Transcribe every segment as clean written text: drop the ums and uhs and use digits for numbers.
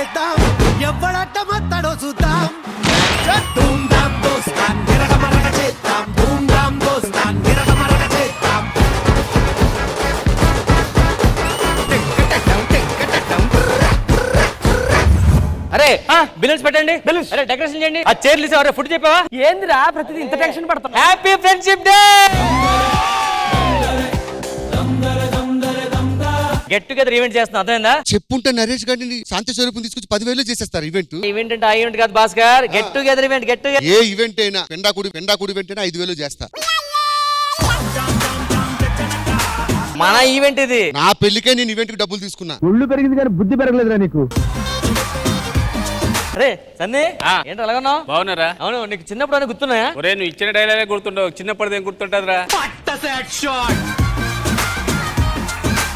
చేద్దాం ఎవడట్టమత్తడో చూద్దాం ధూమ్ ధామ్ దోస్తాన్ నిరగమరగ చేద్దాం ధూమ్ ధామ్ దోస్తాన్ నిరగమరగ చేద్దాం అరే బిల్స్ పెట్టండి అరే డెకరేషన్ చేయండి ఆ చైర్లు ఇస్తే ఫుడ్ చెప్పావా ఏందిరా ప్రతిదీ ఇంత టెన్షన్ పడతావు happy friendship day get together event చేస్తున్నా అర్థమైందా చెప్పుంటే నరేష్ గారిని శాంతి స్వరూపం తీసుకొచ్చి 10,000 చేసేస్తారు ఈవెంట్. ఈవెంట్ అంటే ఆ ఈవెంట్ కాదు Bhaskar get together event get together ఏ ఈవెంట్ అయినా పెండాకుడి ఈవెంట్ అయినా 5,000 చేస్తా. మన ఈవెంట్ ఇది. నా పెళ్లికే నేను ఈవెంట్ కి డబ్బులు తీసుకున్నా. ఒళ్ళు పెరిగింది కానీ బుద్ధి పెరగలేదురా నీకు. అరే సన్నీ ఏంటి అలాగన్నావు? బాగున్నారా? అవును నీకు చిన్నప్పుడు అని గుర్తున్నాయా? ఒరే నువ్వు ఇచ్చిన డైలాగే గుర్తుండవు, చిన్నప్పుడు ఏం గుర్తుంటదిరా?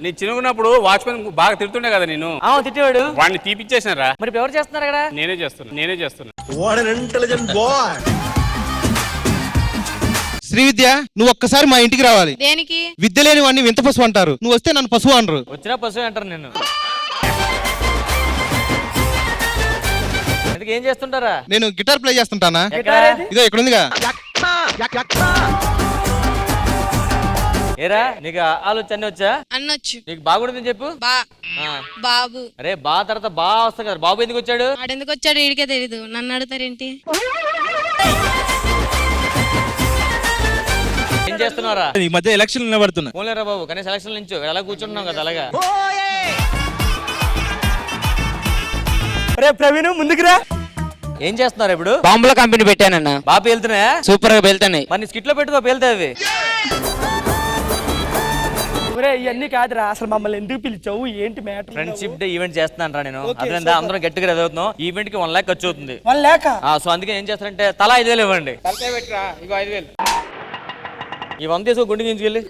నీ చిన్నప్పుడు వాచ్మెన్ బాగా తిడుతుండే కదా నేను. తిట్టేవాడు. వాడిని తీపిచ్చేసినారా? మరి ఎవరు చేస్తున్నారు కదా? నేనే చేస్తున్నా. శ్రీవిద్య నువ్వు ఒక్కసారి మా ఇంటికి రావాలి. దేనికి? విద్య లేని వాడిని వింత పశువు అంటారు, నువ్వు వస్తే నన్ను పశువు అనరు. వచ్చినా పశువు అంటారు నేను. ఏం చేస్తుంటారా? నేను గిటార్ ప్లే చేస్తుంటానా? ఇదో ఇక్కడ ఉందిగా. ఏరా నీకు ఆలోచన వచ్చా? అన్నొచ్చు. నీకు బాగుండదని చెప్పు. బాబు. అరే బా తర్వాత బా వస్తా కదా. బాబు ఎందుకు వచ్చాడు? ఆడెందుకు వచ్చాడు ఈడికే తెలీదు, నన్ను అడుగుతారేంటి? ఏం చేస్తున్నారా? ఈ మధ్య ఎలక్షన్ నిలబడుతున్నా. పోలేరా బాబు కనీసం ఎలక్షన్ నుంచి అలా కూర్చుంటున్నాం కదా అలాగా. రే ప్రవీణ్ ముందుకురా. ఏం చేస్తున్నారు ఇప్పుడు? బాంబుల కంపెనీ పెట్టానన్న. బాగా పేలుతున్నాయా? సూపర్ గా పేలుతున్నాయి. మరి స్కిట్ లో పెట్టుకో పేలుతాయి. ఇవన్నీ కాదురా, అసలు మమ్మల్ని ఎందుకు పిలిచావు, ఏంటి మ్యాటర్? ఫ్రెండ్షిప్ డే ఈవెంట్ చేస్తున్నాను రా నేను. అదేందా అందరం గట్టిగా చదువుతున్నాం. ఈవెంట్ కి 1 lakh ఖర్చు అవుతుంది. 1 lakh? సో అందుకే ఏం చేస్తారంటే తలా 5,000 ఇవ్వండి. ఇగో 5,000. ఈ 100 తీసుకో గుండె గించుకెళ్ళి.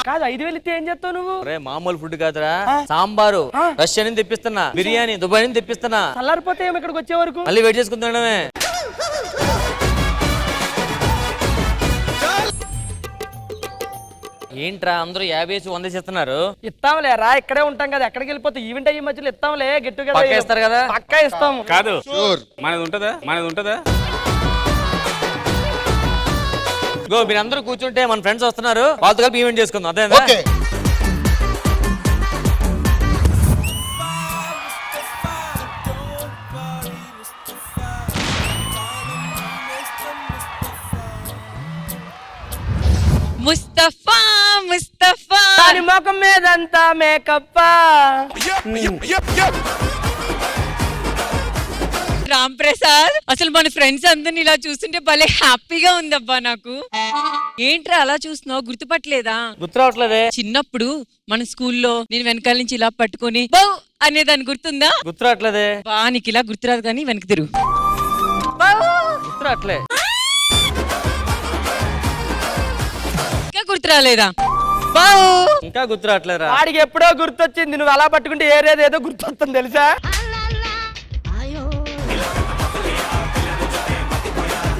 కాదు 5,000 ఇస్తే ఏం చేస్తావు నువ్వు? మామూలు ఫుడ్ కాదురా, సాంబారు రష్యా నుంచి తెప్పిస్తున్నా, బిర్యానీ దుబాయ్ నుంచి తెప్పిస్తున్నా. చల్లారిపోతే ఏమి ఇక్కడికి వచ్చే వరకు? మళ్ళీ వెయిట్ చేసుకుంటాడమే. ఏంట్రా అందరూ 50 100 ఇస్తున్నారు? ఇస్తాంలేరా, ఇక్కడే ఉంటాం కదా, ఎక్కడికి వెళ్ళిపోతే ఈవెంట్ అయ్యే మధ్యలో ఇస్తాంలే. గెట్టు పక్కా ఇస్తారు కదా? పక్కా ఇస్తాం. కాదు మనది ఉంటదా? గో మీరు అందరూ కూర్చుంటే మన ఫ్రెండ్స్ వస్తున్నారు, వాళ్ళతో కలిపి ఈవెంట్ చేసుకుందాం. అదే ముస్తఫా ముస్తఫా దాని ముఖం మీదంతా మేకప్. రామ్ ప్రసాద్, అసలు మన ఫ్రెండ్స్ అందరిని ఇలా చూస్తుంటే భలే హ్యాపీగా ఉందబ్బా నాకు. ఏంట్రా అలా చూస్తున్నావు, గుర్తుపట్టలేదా? గుర్తు రావట్లేదే. చిన్నప్పుడు మన స్కూల్లో నేను వెనకాల నుంచి ఇలా పట్టుకొని బౌ అనేదాన్ని గుర్తుందా? గుర్తు రావట్లేదే. బా నీకు ఇలా గుర్తురాదు కానీ వెనక్కి తిరుగు. గుర్తు రావట్లే. ఇంకా గుర్తురాలేదా? ఇంకా గుర్తు రావట్లేదా? వాడికి ఎప్పుడో గుర్తొచ్చింది, నువ్వు అలా పట్టుకుంటే ఏదో గుర్తొస్తుంది తెలుసా?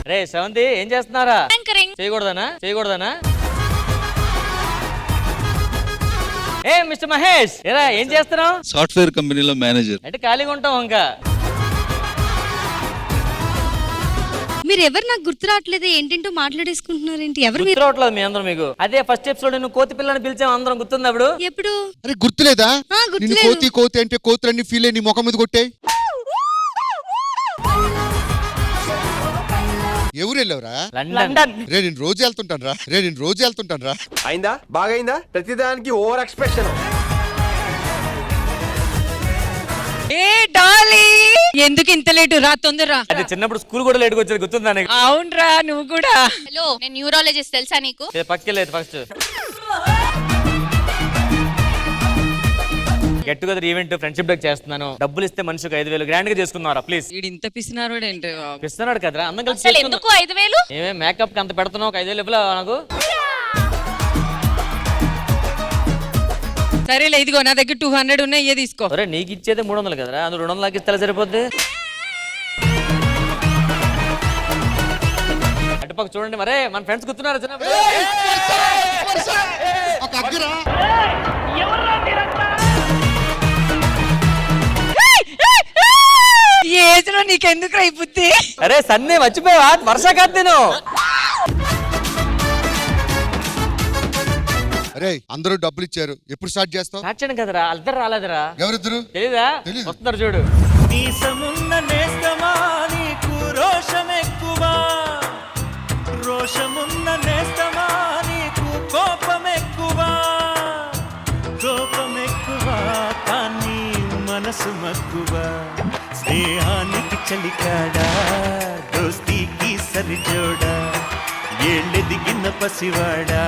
రే శ్రవంతి ఏం చేస్తున్నారా? చేయకూడదనా? ఏ మిస్టర్ మహేష్ ఏరా ఏం చేస్తున్నావు? సాఫ్ట్వేర్ కంపెనీలో మేనేజర్. అంటే ఖాళీగా ఉంటాం ఇంకా. మీరు ఎవరు నాకు గుర్తు రావట్లేదు, ఏంటంటో మాట్లాడేసుకుంటున్నారు ఏంటి? ఎవరు గుర్తు రావట్లేదు మీ అందరం. మీకు అదే ఫస్ట్ ఎపిసోడ్ నువ్వు కోతి పిల్లని పిలిచాం అందరం, గుర్తుంది అప్పుడు? ఎప్పుడు? అరే గుర్తులేదా? నిన్ను కోతి అంటే కోతులన్నీ ఫీల్ అయ్యి నీ ముఖం మీద కొట్టే. ఎవరు వెళ్ళవరా? లండన్. నేను రోజు వెళ్తుంటాను రా. అయిందా? బాగైందా? ప్రతిదానికి ఓవర్ ఎక్స్ప్రెషన్. ఏ డాలీ, ఎందుకు ఇంత లేటు? రా తొందరరా. అది చిన్నప్పుడు స్కూల్ కూడా లేట్గా వచ్చేది గుర్తుందా నీకు? అవునరా, నువ్వు కూడా. హలో, నేను న్యూరాలజిస్ట్, తెలుసా నీకు? పక్కలేదు first get together event friendship day చేస్తున్నాను. డబ్బులు ఇస్తే మనిషికి 5,000 గ్రాండ్ గా చేసుకున్నారా ప్లీజ్? ఇంత పిసినారు పిస్తున్నాడు కదరా, అందరం కలిసి. ఎందుకు 5,000? ఏమే మేకప్ కి అంత పెడుతున్నావు, 5,000 ఇవ్వలా నాకు? సరేలే, ఇదిగో నా దగ్గర 200 ఉన్నాయి, ఇయ్యే తీసుకో. అరే నీకు ఇచ్చేది 300 కదరా, అందులో 200 ఇస్తే సరిపోద్ది. అటుపక్క చూడండి, మరే మన ఫ్రెండ్స్ గుర్తున్నారు చిన్నప్పుడు. నీకెందుకు ఈ బుద్ధి? అరే సన్నీ మర్చిపోయావా? వర్ష కాదు నేను. అరే అందరూ డబ్బులు ఇచ్చారు, ఎప్పుడు స్టార్ట్ చేస్తావు? స్టార్ట్ చేయడం కదరా, అద్దరు రాలేదురా. ఎవరిద్దరు? తెలీదా? తెలీదు. వస్తున్నారు చూడు. మీసమున్న నేస్తమా నీకు రోషం ఎక్కువ, రోషమున్న నేస్తమా నీకు కోపం ఎక్కువ, కోపం ఎక్కువ కానీ మనసు మక్కువ, స్నేహానికి చలికాడా దోస్తీకి సరిజోడా, ఏళ్ళెదిగిన పసివాడా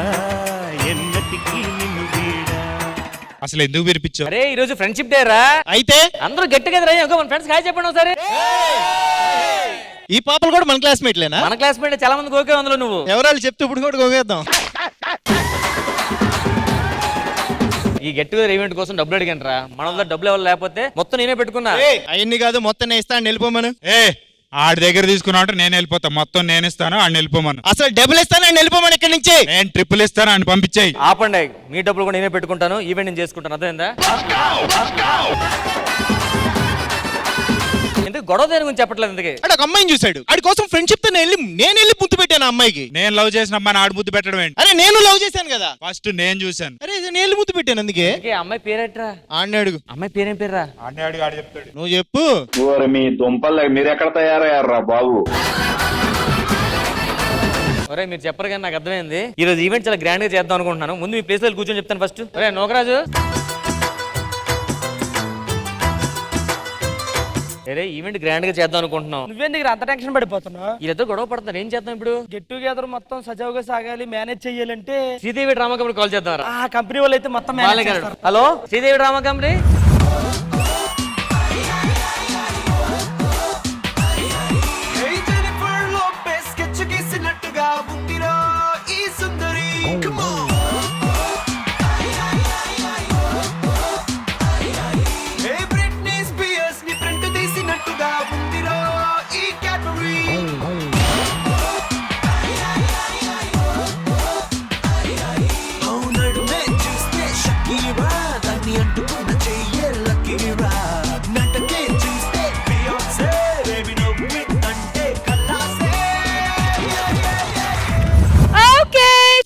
ఎన్నటికీ నిన్ను వీడా. అసలు ఎందుకు వినిపించావు? అరే ఈ రోజు ఫ్రెండ్షిప్ డే రా. అయితే అందరూ గట్టిగా మన ఫ్రెండ్స్ హాయ్ చెప్పండి ఒకసారి. ఈ పాపలు కూడా మన క్లాస్మేట్లేనా? మన క్లాస్మేట్ చాలా మంది ఓకే అందులో నువ్వు. ఎవరాలు చెప్తే ఇప్పుడు కూడా గోగేద్దాం. ఈ గెట్ టుగెదర్ ఈవెంట్ కోసం డబ్బులు అడిగాను రా. మన వల్ల డబ్బులు ఎవరు లేకపోతే మొత్తం నేనే పెట్టుకున్నా. అవన్నీ కాదు, మొత్తం నేను ఇస్తాను, వెళ్ళిపోమను. ఆడి దగ్గర తీసుకున్నా అంటే నేను వెళ్ళిపోతా, మొత్తం నేను ఇస్తాను ఆయన వెళ్ళిపోమను. అసలు డబ్బులు ఇస్తాను, ఆయన వెళ్ళిపోమను ఇక్కడి నుంచి. నేను ట్రిపుల్ ఇస్తాను ఆయన పంపించేయి. ఆపండి, మీ డబ్బులు కూడా నేనే పెట్టుకుంటాను, ఈవెంట్ నేను చేసుకుంటాను. అర్థమైందా? ఎందుకు గొడవ దేని గురించి చెప్పట్లేదు ఎందుకు? ఆడు ఒక అమ్మాయిని చూశాడు, ఆడి కోసం ఫ్రెండ్షిప్ తో నేను వెళ్ళి ముద్దు పెట్టాను ఆ అమ్మాయికి. నేను లవ్ చేసిన అమ్మాయిని ఆడు ముద్దు పెట్టడం ఏంటి? అరే నేను లవ్ చేశాను కదా, ఫస్ట్ నేను చూశాను. అరే నేను ముద్దు పెట్టాను అందుకే. అందుకే అమ్మాయి పేరేట్రా? ఆడిని అడుగు. అమ్మాయి పేరేం పేర్రా? ఆడిని అడిగి ఆడు చెప్తాడు. నువ్వు చెప్పు. మీ దుంపలు మీరు ఎక్కడ తయారయ్యారా బాబు? ఒరే మీరు చెప్పరు కానీ నాకు అర్థమైంది. ఈ రోజు ఈవెంట్ చాలా గ్రాండ్ గా చేద్దాం అనుకుంటున్నాను. ముందు మీ ప్లేస్ లో కూర్చొని చెప్తాను ఫస్ట్. ఒరే నోకరాజు, అరే ఈవెంట్ గ్రాండ్ గా చేద్దాం అనుకుంటున్నాం. నువ్వెందుకు అంత టెన్షన్ పడిపోతున్నావు? వీళ్ళిద్దరు గొడవ పడుతున్నారు, ఏం చేద్దాం ఇప్పుడు? గెట్ టుగెదర్ మొత్తం సజావుగా సాగాలి, మేనేజ్ చెయ్యాలంటే శ్రీదేవి డ్రామా కంపెనీ కాల్ చేద్దాం. ఆ కంపెనీ వాళ్ళు అయితే మొత్తం మేనేజ్ చేస్తారు. Hello Sridevi drama company.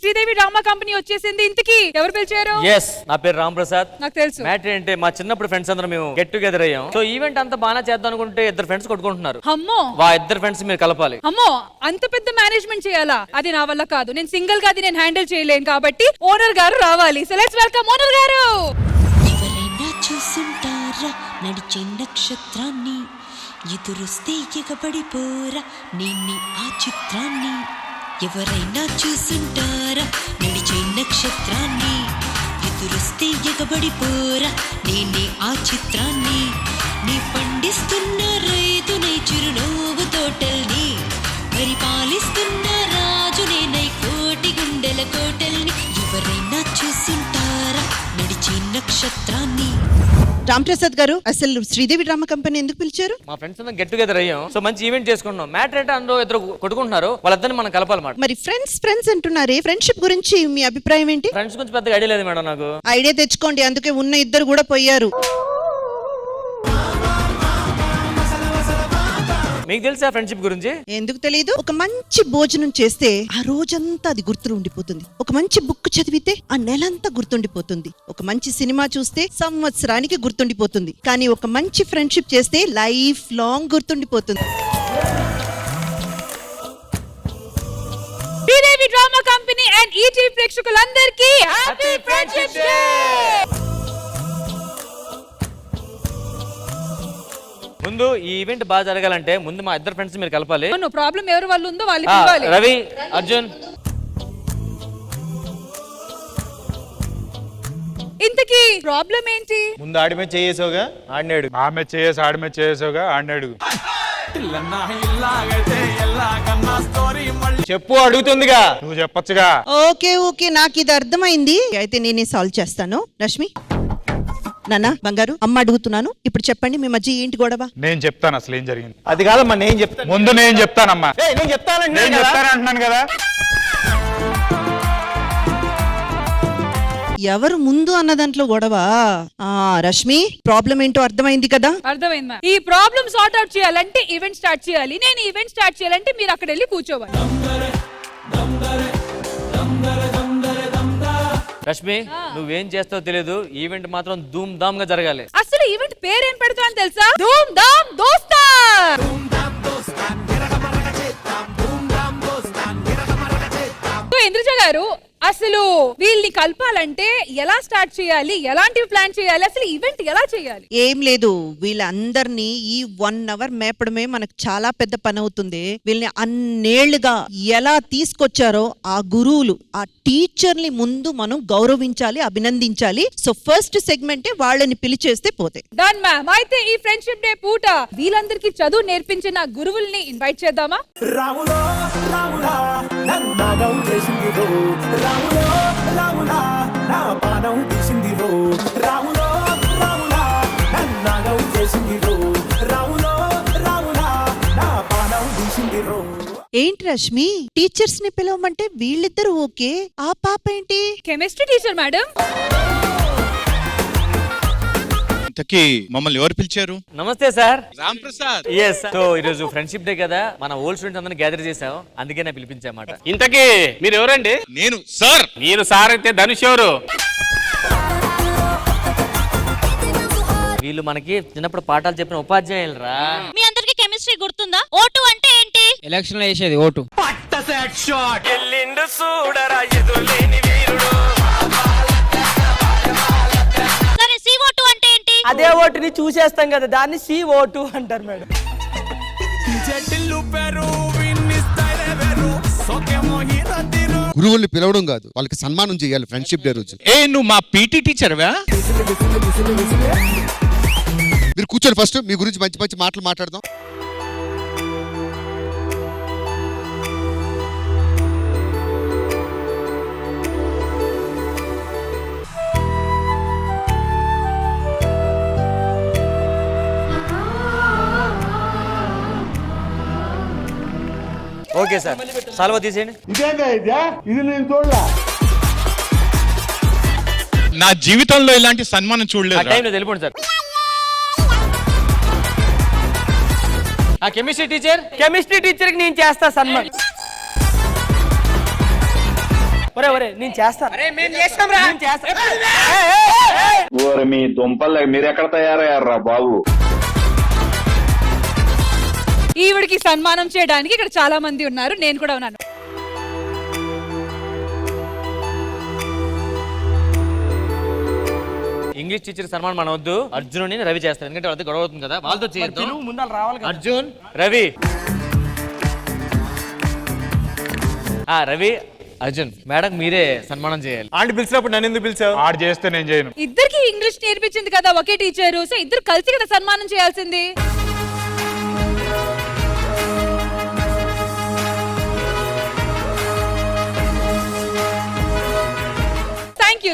Sridevi drama company వచ్చేసింది. ఇంతకీ ఎవరు పిలిచారు? ఎస్, నా పేరు రామ్ ప్రసాద్. నాకు తెలుసు. మ్యాటర్ ఏంటంటే మా చిన్నప్పుడు ఫ్రెండ్స్ అందరం మేము గెట్ టుగెదర్ అయ్యాం. సో ఈవెంట్ అంతా బాగా చేద్దాం అనుకుంటే ఇద్దరు ఫ్రెండ్స్ కొట్టుకుంటున్నారు. అమ్మో, వా ఇద్దరు ఫ్రెండ్స్ మీరు కలపాలి. అమ్మో అంత పెద్ద మేనేజ్మెంట్ చేయాలా? అది నా వల్ల కాదు. నేను సింగిల్ గా అది నేను హ్యాండిల్ చేయలేను కాబట్టి ఓనర్ గారు రావాలి. సో లెట్స్ వెల్కమ్ ఓనర్ గారు. ఎవరైనా చూసుంటారా నడిచే నక్షత్రాన్ని, ఎదురుస్తే ఎగబడిపోరా నిన్ని ఆ చిత్రాన్ని. ఎవరైనా చూసుంటారా నడిచే నక్షత్రాన్ని, ఎదురుస్తే ఎగబడిపోరా నేనే ఆ చిత్రాన్ని. నీ పండిస్తున్న రైతునై చిరునవ్వు తోటల్ని, పరిపాలిస్తున్న రాజునేనై కోటి గుండెల కోటల్ని. ఎవరైనా చూసుంటారా నడిచే నక్షత్రాన్ని. రామ్ ప్రసాద్ గారు, అసలు శ్రీదేవి డ్రామా కంపెనీ ఎందుకు పిలిచారు? మా ఫ్రెండ్స్ అందరం గెట్ టుగెదర్ అయ్యాం. సో మంచి ఈవెంట్ చేసుకుంటున్నాం. మ్యాటర్ అంటే అందులో ఇద్దరు కొట్టుకుంటున్నారు, వాళ్ళిద్దరిని మనం కలపాలన్నమాట. మరి ఫ్రెండ్స్ అంటున్నారే, ఫ్రెండ్షిప్ గురించి మీ అభిప్రాయం ఏంటి? ఫ్రెండ్స్ గురించి పెద్దగా ఐడియా లేదు మేడం నాకు. ఐడియా తెచ్చుకోండి, అందుకే ఉన్న ఇద్దరు కూడా పోయారు. మీకు తెలుసా ఫ్రెండ్షిప్ గురించి? ఎందుకు తెలియదు? ఒక మంచి భోజనం చేస్తే ఆ రోజంతా అది గుర్తుండిపోతుంది. ఒక మంచి బుక్ చదివితే ఆ నెలంతా గుర్తుండిపోతుంది. ఒక మంచి సినిమా చూస్తే సంవత్సరానికి గుర్తుండిపోతుంది. కానీ ఒక మంచి ఫ్రెండ్షిప్ చేస్తే లైఫ్ లాంగ్ గుర్తుండిపోతుంది. Sridevi drama company and ETV ప్రేక్షకులందరికీ హ్యాపీ ఫ్రెండ్షిప్ డే. ముందు ఈ ఈవెంట్ బాగా జరగాలంటే ముందు మా ఇద్దరు ఫ్రెండ్స్ మీరు కలపాలి. నో ప్రాబ్లం, ఎవరు వాళ్ళు ఉందో వాళ్ళు పిలవాలి. రవి, అర్జున్. ఇంతకీ ప్రాబ్లం ఏంటి? ముందు ఆడి మీద చేసావుగా, ఆడినాడు. ఆమె చేసి ఆడి మీద చేసావుగా, ఆడిని అడుగు. చెప్పు, అడుగుతుందిగా. నువ్వు చెప్పొచ్చుగా. ఓకే నాకు ఇది అర్థమైంది. అయితే నేనే సాల్వ్ చేస్తాను. రష్మి, నాన్న, బంగారు, అమ్మ అడుగుతున్నాను, ఇప్పుడు చెప్పండి మీ మధ్య ఏంటి గొడవ? నేను చెప్తాను అసలు ఏం జరిగింది. అది కాదమ్మా, నేను చెప్తాను. ముందు నేను చెప్తానమ్మా. నేను చెప్తానంటున్నాను అంటున్నాను కదా. ఎవరు ముందు అన్న దాంట్లో గొడవ. రష్మి, ప్రాబ్లం ఏంటో అర్థమైంది కదా? అర్థమైంది మ్యామ్. ఈ ప్రాబ్లమ్ సార్ట్ అవుట్ చేయాలంటే ఈవెంట్ స్టార్ట్ చేయాలి. నేను ఈవెంట్ స్టార్ట్ చేయాలంటే మీరు అక్కడ వెళ్ళి కూర్చోవాలి. రష్మి, నువ్వేం చేస్తావో తెలియదు, ఈవెంట్ మాత్రం ధూమ్ ధామ్ గా జరగాలి. అసలు ఈవెంట్ పేరు ఏం పెడతా అని తెలుసా? ధూమ్ ధామ్ దోస్తాన్. ఇంద్రజ గారు, అసలు వీళ్ళని కలపాలంటే ఎలా స్టార్ట్ చేయాలి, ఎలాంటివి ప్లాన్ చేయాలి, అసలు ఈవెంట్ ఎలా చేయాలి? ఏం లేదు, వీళ్ళందరినీ ఈ 1 hour మేపడమే మనకు చాలా పెద్ద పని అవుతుంది. వీళ్ళని అన్నేళ్లుగా ఎలా తీసుకొచ్చారో ఆ గురువులు, ఆ టీచర్ని ముందు మనం గౌరవించాలి, అభినందించాలి. సో ఫస్ట్ సెగ్మెంటే వాళ్ళని పిలిచేస్తే పోతే. Done ma'am. అయితే ఈ ఫ్రెండ్షిప్ డే పూట వీళ్ళందరికీ చదువు నేర్పించిన గురువుల్ని ఇన్వైట్ చేద్దామా? ఏంటి రష్మి, టీచర్స్ ని పిలవమంటే వీళ్ళిద్దరు ఓకే, ఆ పాప ఏంటి? Chemistry teacher madam. ఇంతకీ మమ్మల్ని ఎవరు పిలిచారు? నమస్తే sir. Ram Prasad. Yes. So ఈరోజు ఫ్రెండ్షిప్ డే కదా, మన ఓల్డ్ స్టూడెంట్స్ అందరిని గ్యాదర్ చేసాం, అందుకే నేను పిలిపించామాట. ఇంతకీ మీరు ఎవరండి? నేను సార్. మీరు సార్ అయితే ధనుష్ ఎవరు? వీళ్ళు మనకి చిన్నప్పుడు పాఠాలు చెప్పిన ఉపాధ్యాయులు రా. మీ అందరికి కెమిస్ట్రీ గుర్తుందా? ఓటు అంటే ఏంటి? ఎలక్షన్ లో వేసేది ఓటు. సరే, సి ఓటు అంటే ఏంటి? అదే ఓటుని చూసేస్తాం కదా, దాన్ని సి ఓటు అంటారు మేడం. గురువుల్ని పిలవడం కాదు, వాళ్ళకి సన్మానం చేయాలి ఫ్రెండ్షిప్ డే రోజు. నువ్వు మా పీటీ టీచర్వా? మీరు కూర్చొని ఫస్ట్ మీ గురించి మంచి మంచి మాటలు మాట్లాడదాం. ఓకే సార్, సాల్వ తీసేయండి. నా జీవితంలో ఇలాంటి సన్మానం ఆ చూడలేదు. టైంలో వెళ్ళిపోండి సార్. ఆ కెమిస్ట్రీ టీచర్. కెమిస్ట్రీ టీచర్ కి నేను చేస్తా సన్మాన్. ఒరే నేను చేస్తా. ఓరి మీ దుంపల్ మీరు ఎక్కడ తయారయ్యారా బాబు? ఈవిడికి సన్మానం చేయడానికి ఇక్కడ చాలా మంది ఉన్నారు, నేను కూడా ఉన్నాను. ఇంగ్లీష్ టీచర్ సన్మానం మనం వద్దు, అర్జునుని రవి చేస్తారు, ఎందుకంటే వాళ్ళతో గొడవ అవుతుంది కదా, వాళ్ళతో చేద్దాం. ముందు రావాలి కదా. అర్జున్, రవి. రవి, అర్జున్, మేడం మీరే సన్మానం చేయాలి. ఆంటీ పిలిచినప్పుడు నన్ను ఎందుకు పిలిచావు? ఆడు చేస్తే నేను చేయను. ఇద్దరికి ఇంగ్లీష్ నేర్పించింది కదా ఒకే టీచరు, సో ఇద్దరు కలిసి కదా సన్మానం చేయాల్సింది.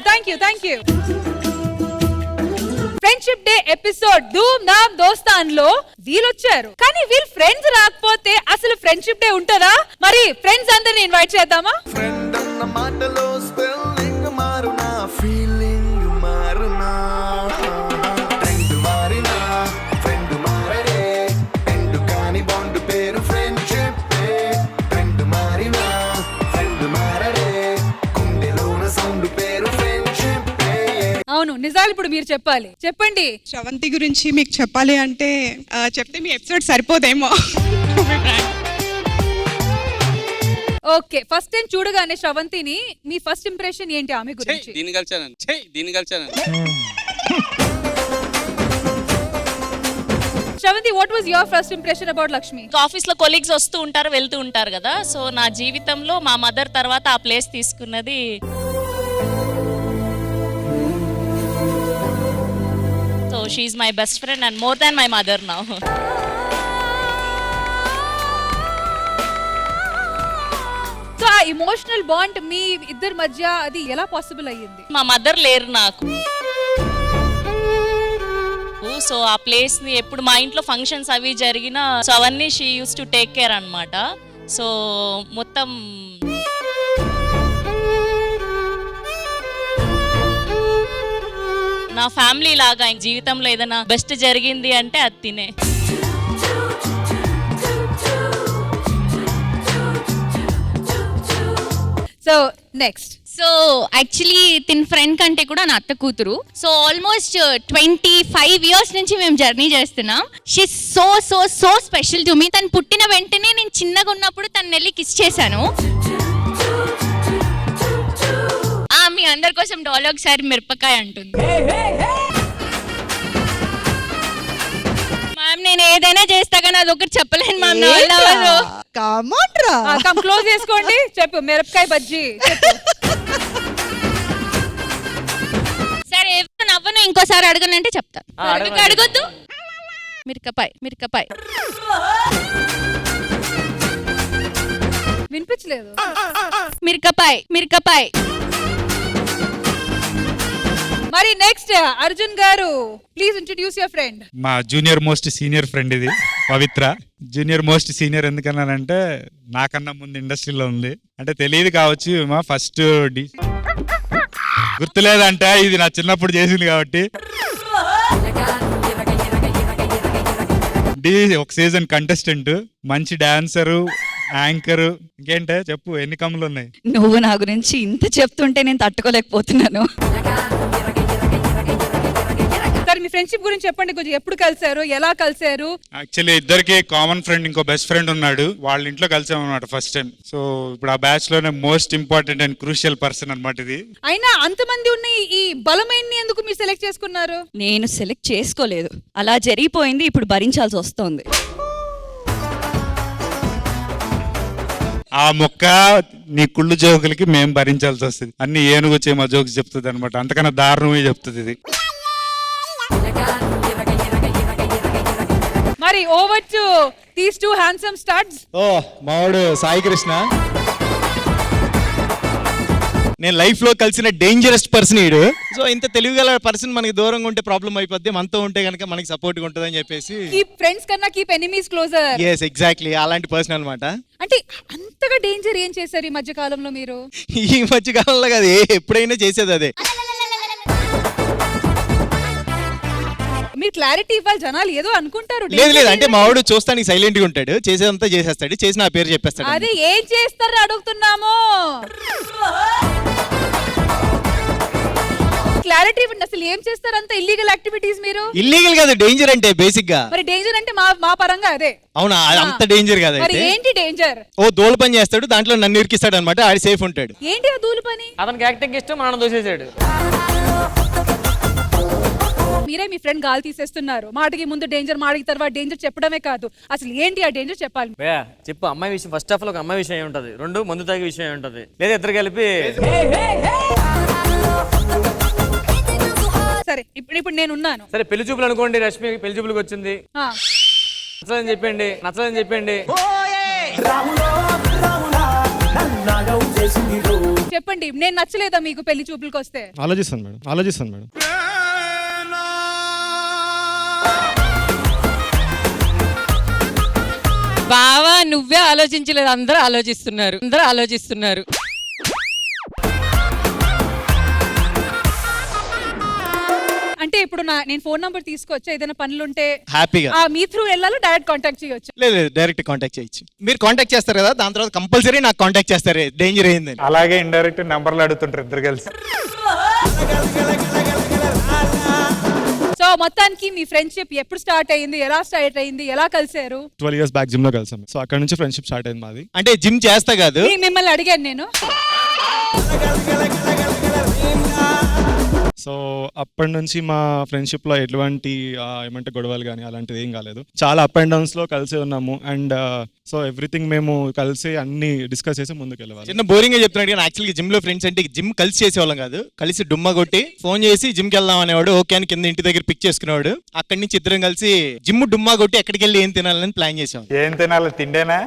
Thank you. Friendship day episode Dhoom Dhaam దోస్తాన్ లో వీళ్ళొచ్చారు, కానీ వీళ్ళు ఫ్రెండ్స్ రాకపోతే అసలు ఫ్రెండ్షిప్ డే ఉంటుందా? మరి ఫ్రెండ్స్ అందరిని ఇన్వైట్ చేద్దామా? అవును, నిజాలు ఇప్పుడు మీరు చెప్పాలి. చెప్పండి. శ్రవంతి గురించి మీకు చెప్పాలి అంటే చెప్తే మీ ఎపిసోడ్ సరిపోదేమో. ఓకే, ఫస్ట్ టైం చూడగానే శ్రవంతిని మీ ఫస్ట్ ఇంప్రెషన్ ఏంటి ఆమె గురించి? దీన్ని కలిచాను. Sravanthi, what was your first impression about Lakshmi? Office లో కొలీగ్స్ వస్తూ ఉంటారు, వెళ్తూ ఉంటారు కదా, సో నా జీవితంలో మా మదర్ తర్వాత ఆ ప్లేస్ తీసుకున్నది. So she is my best friend and more than my mother now. So ఆ ఎమోషనల్ బాండ్ మీ ఇద్దరి మధ్య అది ఎలా పాసిబుల్ అయ్యింది? మా మదర్ లేరు నాకు, సో ఆ ప్లేస్ ని ఎప్పుడు మా ఇంట్లో ఫంక్షన్స్ అవి జరిగినా సో అవన్నీ she use to take care అన్నమాట. సో మొత్తం నా ఫ్యామిలీ లాగా జీవితంలో ఏదైనా బెస్ట్ జరిగింది అంటే అది తినే. So next. సో యాక్చువల్లీ తిన్ ఫ్రెండ్ కంటే కూడా నా అత్త కూతురు. సో ఆల్మోస్ట్ 25 ఇయర్స్ నుంచి మేము జర్నీ చేస్తున్నాం. She so so so special to me. తను పుట్టిన వెంటనే నేను చిన్నగా ఉన్నప్పుడు తను వెళ్ళి కిస్ చేశాను. మీ అందరి కోసం డైలాగ్ సారి మిరపకాయ అంటుంది. మ్యామ్ నేను ఏదైనా చేస్తా కానీ అది ఒకటి చెప్పలేను మ్యామ్. క్లోజ్ చేసుకోండి. చెప్పు మిరపకాయ బజ్జీ. సరే ఎవరు నవ్వను ఇంకోసారి అడగనంటే చెప్తా. అడగొద్దు. మిరపకాయ వినిపించలేదు. మిరపకాయ. మరి నెక్స్ట్ అర్జున్ గారు ప్లీజ్ ఇంట్రడ్యూస్ యువర్ ఫ్రెండ్. మా జూనియర్ మోస్ట్ సీనియర్ ఫ్రెండ్ ఇది పవిత్ర. జూనియర్ మోస్ట్ సీనియర్ ఎందుకన్నానంటే నాకన్నా ముందు ఇండస్ట్రీలో ఉంది. అంటే తెలియదు కావచ్చు మా ఫస్ట్ గుర్తులేదంటే ఇది నా చిన్నప్పుడు చేసింది కాబట్టి. ఒక సీజన్ కంటెస్టెంట్, మంచి డాన్సరు, యాంకర్. ఇంకేంటే చెప్పు ఎన్ని కమ్ములు ఉన్నాయి. నువ్వు నా గురించి ఇంత చెప్తుంటే నేను తట్టుకోలేకపోతున్నాను. మీ ఫ్రెండ్షిప్ గురించి చెప్పండి కొంచెం. ఎప్పుడు కలిసారు, ఎలా కలిసారు? యాక్చువల్లీ ఇద్దరికి కామన్ ఫ్రెండ్ ఇంకో బెస్ట్ ఫ్రెండ్ ఉన్నాడు. వాళ్ళ ఇంట్లో కలిసాం అనమాట ఫస్ట్ టైం. సో ఇప్పుడు ఆ బ్యాచ్ లోనే most important and crucial person అనమాట ఇది. అయినా అంతమంది ఉన్న ఈ బలమైన ఎందుకు మీరు సెలెక్ట్ చేసుకున్నారు? నేను సెలెక్ట్ చేసుకోలేదు, అలా జరిగిపోయింది. ఇప్పుడు భరించాల్సి వస్తుంది. ఆ మొక్క నీ కుళ్ళు జోకులకి మేము భరించాల్సి వస్తుంది. అన్ని ఏనుగు వచ్చే మా జోక్స్ చెప్తుంది అనమాట. అంతకన్నా దారుణమే చెప్తుంది ఇది. మరి over to these two handsome stars. మావాడు సాయి కృష్ణ. నేను లైఫ్ లో కలిసిన డేంజరస్ పర్సన్ ఈడు. సో ఇంత తెలివిగల పర్సన్ మనకి దూరంగా ఉంటే ప్రాబ్లం అయిపోద్ది, మనతో ఉంటే కనుక మనకి సపోర్ట్ గా ఉంటది అని చెప్పేసి. కీప్ ఫ్రెండ్స్ కన్నా keep enemies closer. yes exactly అలాంటి పర్సన్ అన్నమాట. అంటే అంతగా డేంజర్ ఏం చేశారు ఈ మధ్య కాలంలో మీరు? ఈ మధ్య కాలంలో కాదు, ఎప్పుడైనా చేసేది అదే. మీరు క్లారిటీ ఇవ్వాలి, జనాలు ఏదో అనుకుంటారు. లేదు అంటే మావాడు చూస్తానికి సైలెంట్ గా ఉంటాడు, చేసేదంతా చేసేస్తాడు, చేసి నా పేరు చెప్పేస్తాడు. అదే ఏం చేస్తారు అడుగుతున్నాము. క్లారిటీ ఇవ్వండి, అసలు ఏం చేస్తారు అంత ఇల్లీగల్ యాక్టివిటీస్ మీరు? ఇల్లీగల్ కాదు, డేంజర్ అంటే బేసిక్ గా. మరి డేంజర్ అంటే మా పరంగా అదే. అవునా, అంత డేంజర్ కాదు. మరి ఏంటి డేంజర్? ఓ దోలు పని చేస్తాడు, దాంట్లో నన్ను ఇరికిస్తాడు అనమాట, ఆడి సేఫ్ ఉంటాడు. ఏంటి ఆ దూలు పని? అతనికి యాక్టింగ్ ఇష్టం, మనం దోసేసాడు. మీరే మీ ఫ్రెండ్ గాలి తీసేస్తున్నారు. మాటకి ముందు డేంజర్, మాటకి తర్వాత డేంజర్ చెప్పడమే కాదు, అసలు ఏంటి ఆ డేంజర్ చెప్పాలి. చెప్పు. అమ్మాయి విషయం ఫస్ట్ ఆఫ్ ఆల్ ఒక అమ్మాయి విషయం ఉంటది, రెండు మందు తాగే విషయం ఉంటది, లేదా ఇద్దరు కలిపి. సరే ఇప్పుడు నేను ఉన్నాను. సరే పెళ్లి చూపులు అనుకోండి, రష్మి పెళ్లి చూపులకు వచ్చింది, నచ్చదని చెప్పండి. చెప్పండి, నేను నచ్చలేదా మీకు పెళ్లి చూపులకు వస్తే? ఆలోచిస్తాను మేడం. బావా నువ్వే ఆలోచించలేదు, అందరూ ఆలోచిస్తున్నారు. అంటే ఇప్పుడు నేను ఫోన్ నంబర్ తీసుకొచ్చా, ఏదైనా పనులుంటే హ్యాపీగా మీ త్రూ వెళ్ళాలి, డైరెక్ట్ కాంటాక్ట్ చేయొచ్చు? లేదు డైరెక్ట్ కాంటాక్ట్ చేయొచ్చు. మీరు కాంటాక్ట్ చేస్తారు కదా, దాని తర్వాత కంపల్సరీ నాకు కాంటాక్ట్ చేస్తారు డేంజర్ అయింది. అలాగే ఇండైరెక్ట్ నెంబర్లు అడుగుతుంటారు ఇద్దరు కలిసి. సో మొత్తానికి మీ ఫ్రెండ్షిప్ ఎప్పుడు స్టార్ట్ అయింది, ఎలా స్టార్ట్ అయింది, ఎలా కలిసారు? 12 years బ్యాక్ జిమ్ లో కలిసాం. సో అక్కడ నుంచి ఫ్రెండ్షిప్ స్టార్ట్ అయింది మాది. అంటే జిమ్ చేస్తా కాదు, మిమ్మల్ని అడిగాను నేను. సో అప్పటి నుంచి మా ఫ్రెండ్షిప్ లో ఎటువంటి ఏమంటే గొడవలు కానీ అలాంటిది ఏం కాలేదు. చాలా అప్ అండ్ డౌన్స్ లో కలిసి ఉన్నాము. అండ్ సో ఎవ్రీథింగ్ మేము కలిసి అన్ని డిస్కస్ చేసి ముందుకు వెళ్ళాలి. చిన్న బోరింగ్ గా చెప్తున్నాడు కానీ యాక్చువల్గా జిమ్ లో ఫ్రెండ్స్ అంటే జిమ్ కలిసి చేసేవాళ్ళం కాదు, కలిసి డుమ్మ కొట్టి ఫోన్ చేసి జిమ్ కి వెళ్దాం అనేవాడు. ఓకే అని కింద ఇంటి దగ్గర పిక్ చేసుకునేవాడు. అక్కడి నుంచి ఇద్దరం కలిసి జిమ్ డుమ్మా కొట్టి ఎక్కడికి వెళ్ళి ఏం తినాలని ప్లాన్ చేసాం. ఏం తినాలి, తిండేనా?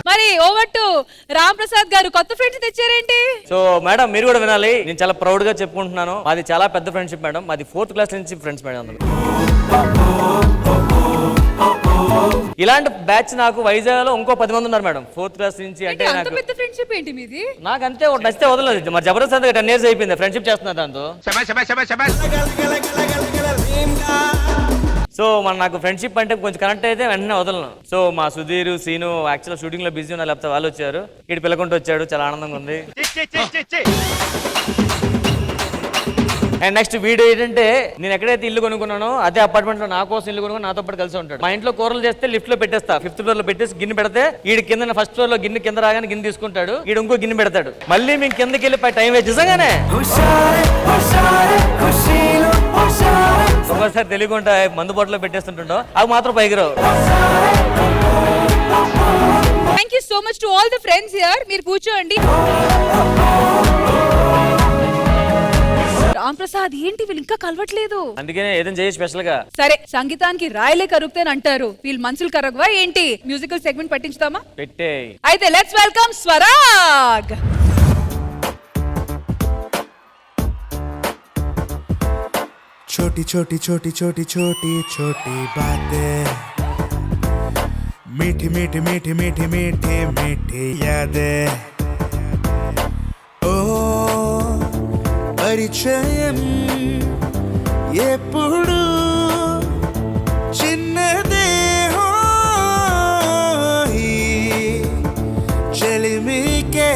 మరి ఓవర్ టు రామ్ ప్రసాద్ గారు, కొత్త ఫ్రెండ్స్ తెచ్చారేంటి? సో మేడం మీరు కూడా వినాలి, నేను చాలా ప్రౌడ్ గా చెప్పుకుంటున్నాను. మాది చాలా పెద్ద ఫ్రెండ్షిప్ మేడం, మాది 4th క్లాస్ నుంచి ఫ్రెండ్స్ మేడం. అందులో ఇలాంటి బ్యాచ్ నాకు వైజాగ్ లో ఇంకో 10 మంది ఉన్నారు మేడం, 4th క్లాస్ నుంచి. అంటే అంత నాకు పెద్ద ఫ్రెండ్షిప్ ఏంటి మీది? నాకు అంతే ఒకటి నచ్చితే వదలలేదు. మరి జబర్దస్త్ అంతా 10 years అయిపోయింది ఫ్రెండ్షిప్ చేస్తున్నా దాంతో. సో మన నాకు ఫ్రెండ్షిప్ అంటే కొంచెం కనెక్ట్ అయితే వెంటనే వదలను. సో మా సుధీర్ సీను యాక్చువల్ షూటింగ్ లో బిజీ ఉన్నారు, లేకపోతే వాళ్ళు వచ్చారు. ఇటు పిల్లకుంటూ వచ్చాడు, చాలా ఆనందంగా ఉంది. అండ్ నెక్స్ట్ వీడియో ఏంటంటే, నేను ఎక్కడైతే ఇల్లు కొనుక్కున్నానో అదే అపార్ట్మెంట్ లో నా కోసం ఇల్లు కొనుక్కొని నాతో పాటు కలిసి ఉంటాడు. మా ఇంట్లో కూరలు చేస్తే లిఫ్ట్ లో పెట్టేస్తా, 5th floor లో పెట్టేసి గిన్నె పెడితే ఈడు కింద ఫస్ట్ ఫ్లోర్ లో గిన్నె కింద రాగానే గిన్నె తీసుకుంటాడు, ఈడు ఇంకో గిన్నె పెడతాడు. మళ్ళీ మేము కిందకి వెళ్ళి టైం వేస్ట్. నిజంగానే ఒక్కోసారి తెలియకుండా మందు బాటలో పెట్టేస్తుంటాం, అవి మాత్రం పైకి రావు. Thank you so much to all the friends here. మీరు కూర్చోండి. రామ్ ప్రసాద్ ఏంటి వీళ్ళు ఇంకా కలవట్లేదు? అందుకనే ఏదైనా చేయి స్పెషల్ గా. సరే, సంగీతానికి రాయలే కరుగుతాను అంటారు, వీళ్ళు మనుషులు కరగవా ఏంటి? మ్యూజికల్ సెగ్మెంట్ పట్టించుదామా? పెట్టే. అయితే లెట్స్ వెల్కమ్ స్వరాగ్. छोटी छोटी छोटी छोटी छोटी छोटी बातें, मीठी मीठी मीठी मीठी मीठी मीठी यादें. ओ परिचయం ఎప్పుడు చిన్నదే హోయి, చెలిమికే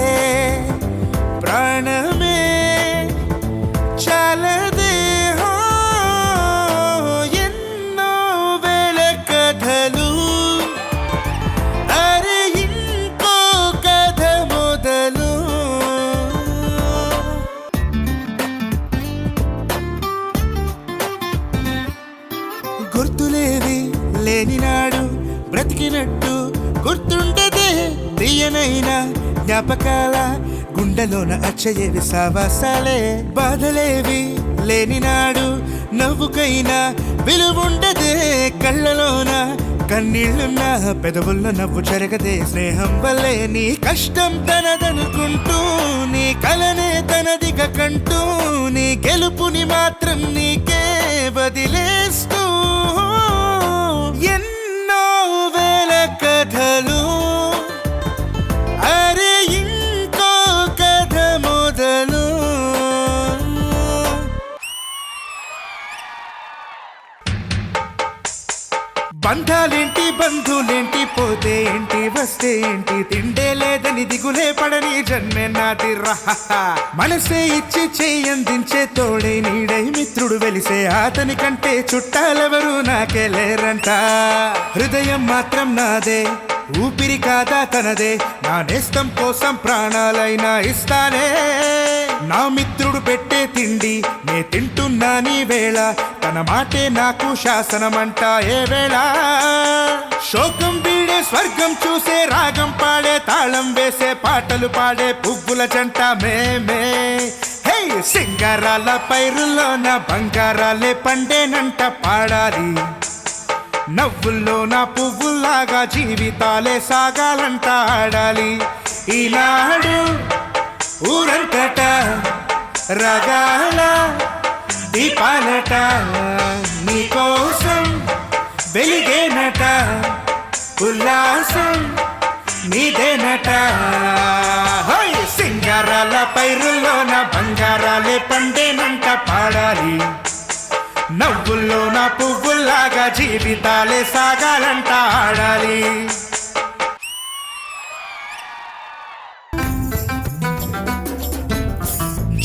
ప్రాణమే చాలదే. ఎన్నో వేల కథలు, అరే ఇంకో కథ మొదలు. గుర్తులేవి లేనినాడు బ్రతికినట్టు గుర్తుండదే, తీయనైనా జ్ఞాపకాల గుండెలోన అచ్చయేవి సావాసాలే. బాధలేవి లేనినాడు నవ్వుకైనా విలువుండదే, కళ్ళలోన కన్నీళ్లున్న పెదవుల్లో నవ్వు జరగదే. స్నేహం వల్లే నీ కష్టం తనదనుకుంటూ, నీ కలనే తనదిగా కంటూ, నీ గెలుపుని మాత్రం నీకే వదిలేస్తూ. ఎన్నో వేల కథలు, అరే ఇంకో కథ మొదలు. బంధాలేంటి బంధులేంటి, పోతే ఏంటి వస్తే ఏంటి, తిండే లేదని దిగులే పడని జన్మే నాది రహ. మనసే ఇచ్చి చేయందించే తోడే నీడై మిత్రుడు వెలిసే, అతని కంటే చుట్టాలెవరు నాకే లేరంట. హృదయం మాత్రం నాదే, ఊపిరి కాదా తనదే, నా నేస్తం కోసం ప్రాణాలైనా ఇస్తానే. నా మిత్రుడు పెట్టే తిండి నే తింటున్నా నీ వేళ, తన మాటే నాకు శాసనమంట ఏ వేళ. శోకం వీడే స్వర్గం చూసే, రాగం పాడే తాళం వేసే, పాటలు పాడే పువ్వుల జంట మేమే. హే సింగారాల పైరుల్లోన బంగారాలే పండేనంట పాడాలి. నవ్వుల్లో నా పువ్వుల్లాగా జీవితాలే సాగాలంట ఆడాలి. ఈనాడు ఊరంతట రగాల దీపాలట, నీకోసం వెలిగేనట, ఉల్లాసం నీదేనట. సింగారాల పైరుల్లోన బంగారాలే పండేనంట పాడాలి. నవ్వుల్లో నా పువ్వుల్లాగా జీవితాలే సాగాలంట ఆడాలి.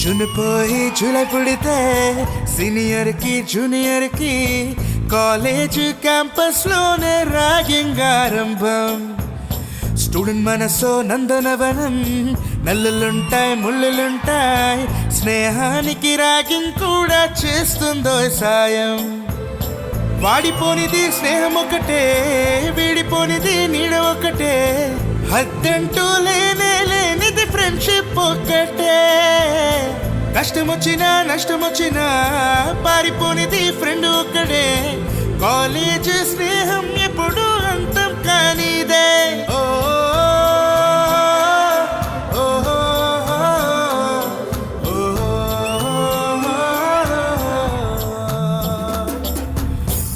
జునిపోయి జులై పుడితే, సీనియర్ కి జూనియర్ కి కాలేజ్ క్యాంపస్ లోనే ర్యాగింగ్ ఆరంభం. స్టూడెంట్ మనసో నందనవనం, నల్లులుంటాయి ముళ్ళులుంటాయి, స్నేహానికి ర్యాగింగ్ కూడా చేస్తుందో సాయం. వాడిపోనిది స్నేహం ఒకటే, వీడిపోనిది నీడ ఒకటే, హద్దంటూ లేనే లేనిది ఫ్రెండ్షిప్ ఒకటే. కష్టమొచ్చినా నష్టమొచ్చినా పారిపోనిది ఫ్రెండ్ ఒక్కడే, కాలేజ్ స్నేహం ఎప్పుడు అంతం కానిదే. ఓ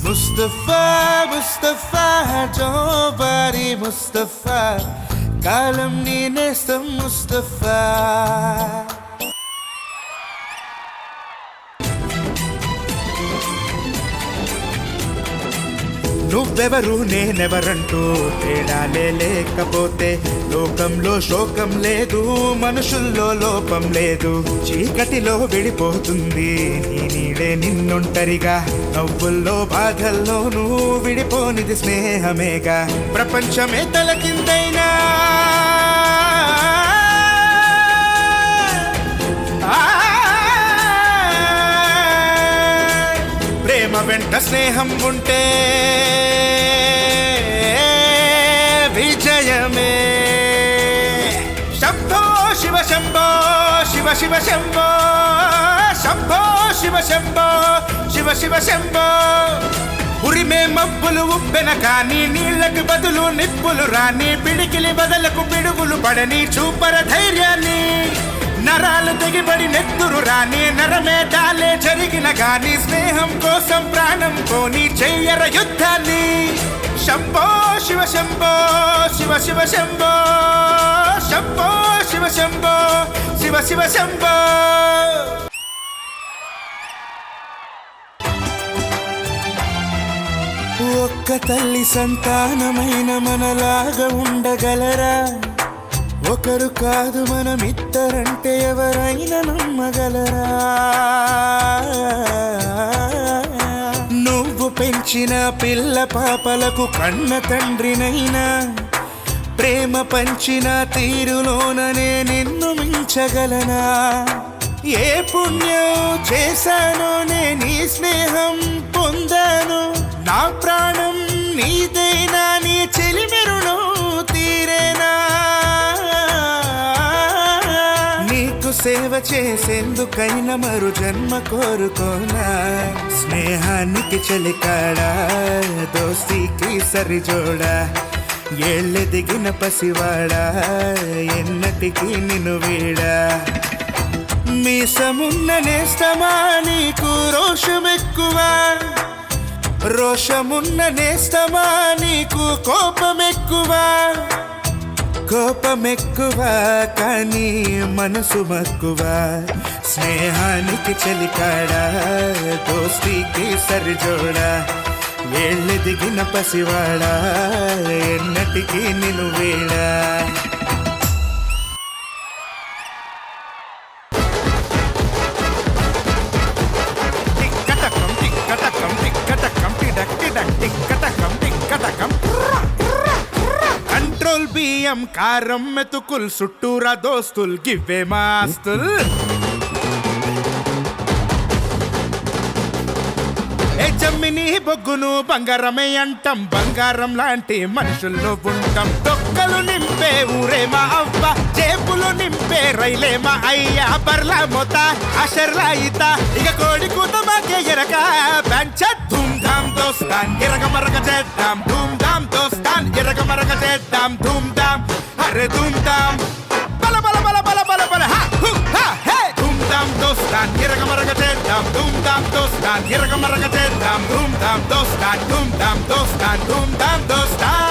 ముస్తఫా ముస్తఫా జోబారి ముస్తఫా కాలం నీ నేస్తం ముస్తఫా. నువ్వెవరు నేనెవరంటూ తేడాలే లేకపోతే లోకంలో శోకం లేదు, మనుషుల్లో లోపం లేదు. చీకటిలో విడిపోతుంది నీ నీడే నిన్నొంటరిగా, నవ్వుల్లో బాధల్లోనూ విడిపోనిది స్నేహమేగా. ప్రపంచమే తలకిందైనా ప్రేమ వెంట స్నేహం ఉంటే విజయమే. శంభో శివ శంభో శివ శివ శంభో శంభో శివ శంభో శివ శివ శంభో. ఉరిమే మబ్బులు ఉప్పెన కానీ నీళ్ళకి బదులు నిప్పులు రాని, పిడికిలి బదలకు పిడుగులు పడని చూపర ధైర్యాన్ని. నరాలు తెగిబడి నెత్తురు రాని, నరమే డాలే జరిగిన గాని స్నేహం కోసం ప్రాణం పోని చెయ్యర యుద్ధాన్ని. శంభో శివ శంభో శివ శివ శంభో శంభో శివ శంభో శివ శివ శంభో. ఒక్క తల్లి సంతానమైన మనలాగా ఉండగలరా? ఒకరు కాదు మనమిద్దరంటే ఎవరైనా నమ్మగలరా? నువ్వు పెంచిన పిల్ల పాపలకు కన్న తండ్రినైనా, ప్రేమ పంచిన తీరులోననే నిన్ను మించగలనా? ఏ పుణ్యం చేశానో నీ స్నేహం పొందాను, నా ప్రాణం నీదైనా నీ చెలిమెరును తీరేనా? నీకు సేవ చేసేందుకైనా మరు జన్మ కోరుకోనా? స్నేహానికి చలికాడా, దోస్తీకి సరిజోడా, ఏళ్ళెదిగిన పసివాడా ఎన్నటికీ నిన్ను వీడా. మీసమున్న నేస్తమా నీకు రోషమెక్కువ, రోషమున్న నేస్తమా నీకు కోపమెక్కువ. కోపమెక్కువ కానీ మనసు మక్కువ. స్నేహానికి చలికాడా, దోస్తీకి సరిజోడా, ఏళ్ళెదిగిన పసివాడా ఎన్నటికీ నిన్ను వీడా. కంట్రోల్ బియ్యం కారం మెతుకుల్ చుట్టూరా దోస్తుల్ గివ్వే మాస్తుల్. ఏ జమ్మిని బొగ్గును బంగారమే అంటాం, బంగారం లాంటి మనుషుల్లో ఉంటాం. దొక్కలు నింపే ఊరే మా అవ్వ, జేబులు నింపే రైలే మా అయ్యా. బర్లా మొత అషర్లా ఈత, ఇక కోడి కూత మాకే ఎరక. బెంచ ధూమ్ ధామ్ దోస్తాన్ ఎరగ మరగ చేద్దాం, ధూమ్ ధామ్ దోస్తాన్ ఎరగ మరగ చేద్దాం, ధూమ్ ధామ్. అరే ధూమ్ ధామ్ బల బల బల బల బల బల హా హు హా హే. ధూమ్ ధామ్ దోస్తాన్ ఎరగ మరగ చేద్దాం, ధూమ్ ధామ్ దోస్తాన్ ఎరగ మరగ చేద్దాం, ధూమ్ ధామ్ దోస్తాన్, ధూమ్ ధామ్ దోస్తాన్, ధూమ్ ధామ్ దోస్తాన్.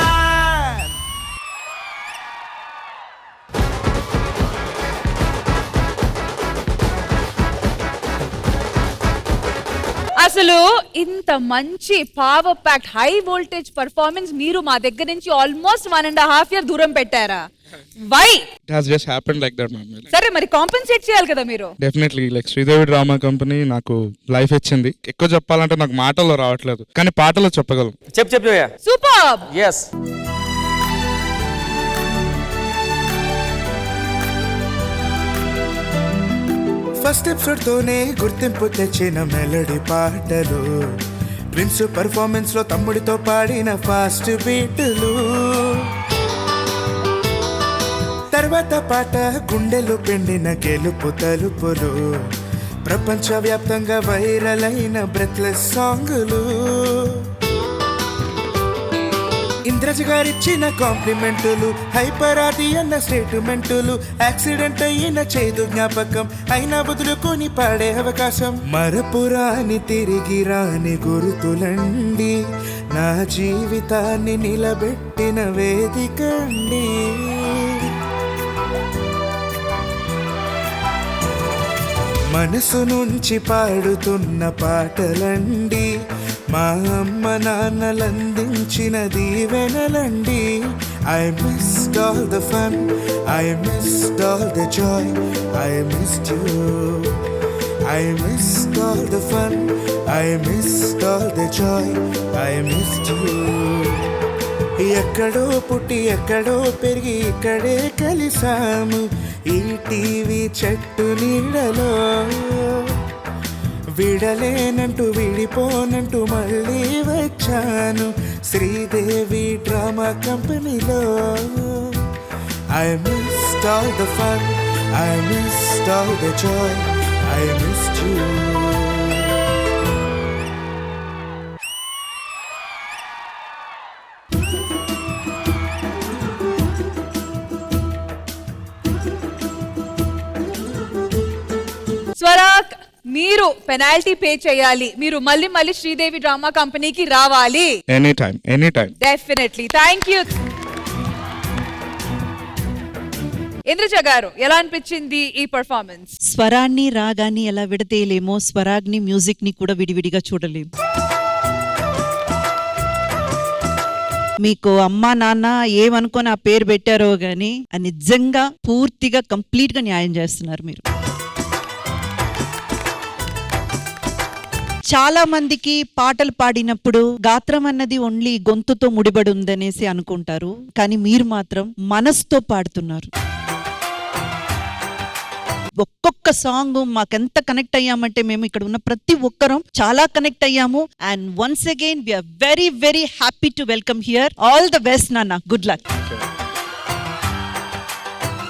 అసలు ఇంత మంచి power packed high voltage performance మీరు మా దగ్గర నుంచి ఆల్మోస్ట్ 1.5 year దూరం పెట్టారా? Why? It has just happened like that, ma'am. సరే మరి కాంపెన్సేట్ చేయాలి కదా మీరు. Definitely like Sridevi drama company నాకు లైఫ్ ఇచ్చింది. ఎక్కువ చెప్పాలంటే నాకు మాటల్లో రావట్లేదు, కానీ పాటలో చెప్పగలను. చెప్పు సూపర్. yes. ఫస్ట్ ఎపిసోడ్ తోనే గుర్తింపు తెచ్చిన మెలోడీ పాటలు, ప్రిన్స్ పర్ఫార్మెన్స్ లో తమ్ముడితో పాడిన ఫాస్ట్ బీటులు. తర్వాత పాట గుండెలు పిండిన గెలుపు తలుపులు, ప్రపంచవ్యాప్తంగా వైరల్ అయిన బ్రెత్లెస్ సాంగులు. ఇంద్రజ గారిచ్చిన కాంప్లిమెంటులు, హైపరాది అన్న స్టేట్మెంటులు, యాక్సిడెంట్ అయిన చేదు జ్ఞాపకం అయినా వదులుకొని పాడే అవకాశం. మరపురాని తిరిగి రాని గుర్తులండి, నా జీవితాన్ని నిలబెట్టిన వేదికండి. మనసు నుంచి పాడుతున్న పాటలండి, మా అమ్మ నాన్నలందించిన దీవెనలండి. I missed all the fun, I missed all the joy, I missed you. I missed all the fun, I missed all the joy, I missed you. ఎక్కడో పుట్టి ఎక్కడో పెరిగి ఇక్కడే కలిసాము, ఈ టీవీ చెట్టు నీడలో. విడలేనంటూ విడిపోనంటూ మళ్ళీ వచ్చాను, శ్రీదేవి డ్రామా కంపెనీలో. I missed all the fun, I missed all the joy, I missed you. Swarag, మీరు పెనాల్టీ పే చేయాలి. మీరు మళ్ళీ మళ్ళీ శ్రీదేవి డ్రామా కంపెనీకి రావాలి. Any time. Definitely. Thank you. Indraja గారు, ఎలా అనిపించింది ఈ పర్ఫార్మెన్స్? స్వరాన్ని రాగాన్ని ఎలా విడతేయలేమో, స్వరాగ్ని మ్యూజిక్ ని కూడా విడివిడిగా చూడలేము. మీకు అమ్మా నాన్న ఏమనుకొని ఆ పేరు పెట్టారో గానీ నిజంగా పూర్తిగా కంప్లీట్ గా న్యాయం చేస్తున్నారు మీరు. చాలా మందికి పాటలు పాడినప్పుడు గాత్రం అన్నది ఓన్లీ గొంతుతో ముడిపడి ఉందనేసి అనుకుంటారు, కానీ మీరు మాత్రం మనసుతో పాడుతున్నారు. ఒక్కొక్క సాంగ్ మాకెంత కనెక్ట్ అయ్యామంటే మేము ఇక్కడ ఉన్న ప్రతి ఒక్కరం చాలా కనెక్ట్ అయ్యాము. And once again we're very very happy to welcome here. All the best నాన్న, గుడ్ లక్.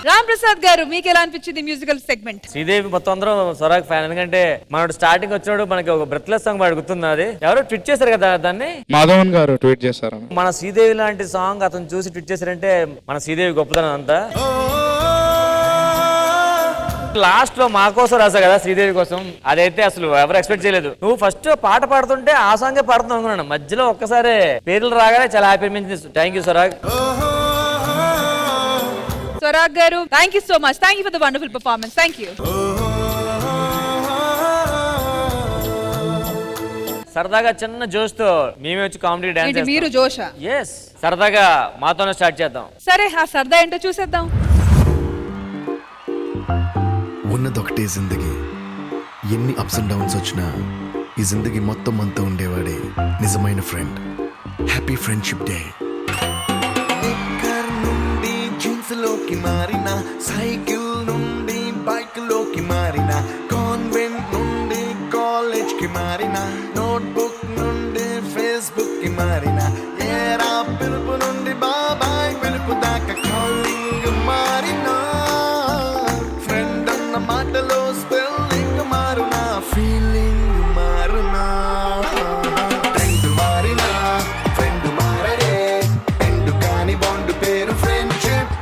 రామ్ ప్రసాద్ గారు, మీకు ఎలా అనిపించింది మ్యూజికల్ సెగ్మెంట్? శ్రీదేవి మొత్తం అందరం స్వరాగ్ ఫ్యాన్. ఎందుకంటే మనోడు స్టార్టింగ్ వచ్చినప్పుడు మనకి ఒక బ్రెత్లెస్ సాంగ్ పాడుగుతుంది, అది ఎవరో ట్వీట్ చేశారు కదా, దాన్ని మాధవన్ గారు ట్వీట్ చేశారు. మన శ్రీదేవి లాంటి సాంగ్ అతను చూసి ట్వీట్ చేశారంటే మన శ్రీదేవి గొప్పతనం అంతా. లాస్ట్ లో మా కోసం రాసా కదా శ్రీదేవి కోసం, అదైతే అసలు ఎవరు ఎక్స్పెక్ట్ చేయలేదు. నువ్వు ఫస్ట్ పాట పాడుతుంటే ఆ సాంగే పాడుతున్నావు అనుకున్నాను, మధ్యలో ఒక్కసారి పేర్లు రాగానే చాలా హ్యాపీ అనిపించింది. Thank you Swarag. స్వరాగ్ గారు, thank you so much. Thank you for the wonderful performance. Thank you. సరదాగా చిన్న జోష్ తో మేమే వచ్చి కామెడీ డాన్స్. మీరు జోషా? ఎస్, సరదాగా మాతోనే స్టార్ట్ చేద్దాం. సరే, ఆ సరదా ఏంటో చూసేద్దాం. ఉన్నదొకటే జిందగీ, ఎన్ని అప్స్ అండ్ డౌన్స్ వచ్చినా ఈ జిందగీ మొత్తం అంతా ఉండేవాడే నిజమైన ఫ్రెండ్. Happy friendship day. లోకి మారిన, సైకిల్ నుండి బైక్ లోకి మారిన, కాన్వెంట్ నుండి కాలేజ్ కి మారిన, నోట్బుక్ నుండి ఫేస్బుక్ కి మారిన, ఏరా పిలుపు నుండి బాబాయ్ పిలుపు దాకా కాలింగ్ మారిన, ఫ్రెండ్ అన్న మాటలో స్పెల్లింగ్ మారునా, ఫీలింగ్ మారునా, ట్రెండ్ మారినా ఫ్రెండ్ మారడే, ఎండు కాని బాండ్ పేరు friendship.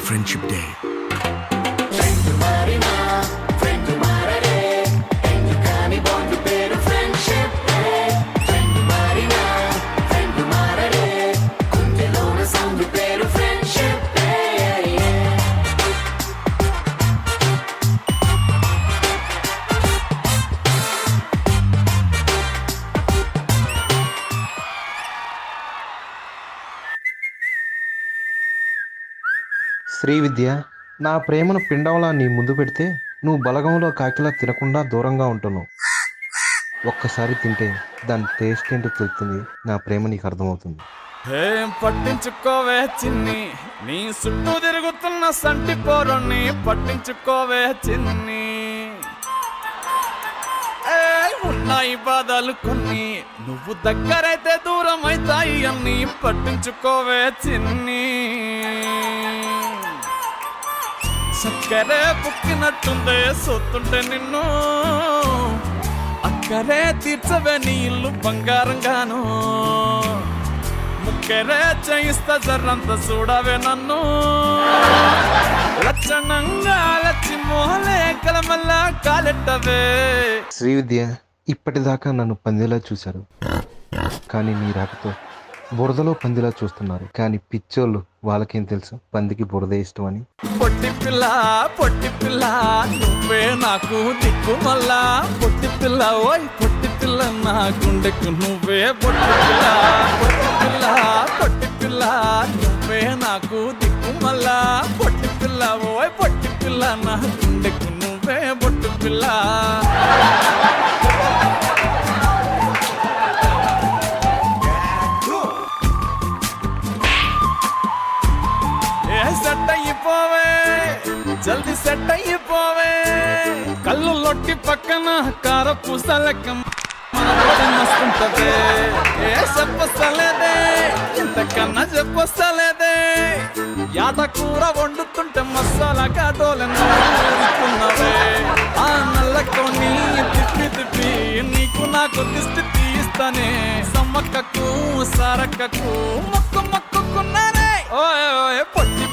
Friendship Day. Friend marina, friend marare, endu kani bond peru friendship day. Friend marina, friend marare, kundelona sound peru friendship day. Sri Vidya, నా ప్రేమను పిండంలా నీ ముందు పెడితే నువ్వు బలగంలో కాకిలా తినకుండా దూరంగా ఉంటున్నావు. ఒక్కసారి తింటే దాని టేస్ట్ ఏంటో తెలుస్తుంది, నా ప్రేమ నీకు అర్థమవుతుంది. ఏం పట్టించుకోవే చిన్ని, నీ చుట్టూ తిరుగుతున్న సంటి పోరుని పట్టించుకోవే చిన్ని. ఉన్న ఉన్నాయి బాధలు కొన్ని, నువ్వు దగ్గరైతే దూరం అవుతాయి అన్ని, పట్టించుకోవే చిన్ని. చక్కరే పుక్కినట్టుందే సొత్తుంటే నిన్ను, అక్కరే తీర్చవే నీ ఇల్లు బంగారంగాను. ముక్కరే చేయిస్తా జర్రంత చూడవే నన్ను, లక్షణంగా లచ్చి మోహలే కలమల్లా కాలెట్టవే. శ్రీవిద్య, ఇప్పటిదాకా నన్ను పందిలా చూశారు, కానీ నీ రాకతో బురదలో పందిలా చూస్తున్నారు. కానీ పిచ్చోళ్ళు వాళ్ళకేం తెలుసు పందికి బురదే ఇష్టం అని. పొట్టి పిల్ల నువ్వే నాకు దిక్కు మల్లా, పొట్టి పిల్ల ఓయ్ పొట్టి పిల్ల నా గుండెకు నువ్వే. పొట్టి పిల్ల నువ్వే నాకు దిక్కు మల్లా, పొట్టి పిల్ల ఓయ్ పొట్టి పిల్ల నా గుండెకు నువ్వే. పొట్టి పిల్ల సెట్ అయిపోవే, జల్దీ సెట్ అయిపోవే. కళ్ళు లొట్టి పక్కన కార పూసలెక్క మస్తుంటదే. ఏ చెప్పలేదే ఇంతకన్నా చెప్పలేదే, యాట కూర వండుతుంటే మసాలాగా దోలెన్నవే. ఆ నల్లకొని తిప్పి నీకు నాకు దిష్టి తీస్తానే. సమ్మక్కకు సారక్కకు మొక్కుకున్నానే. ఓయ్ పొట్టి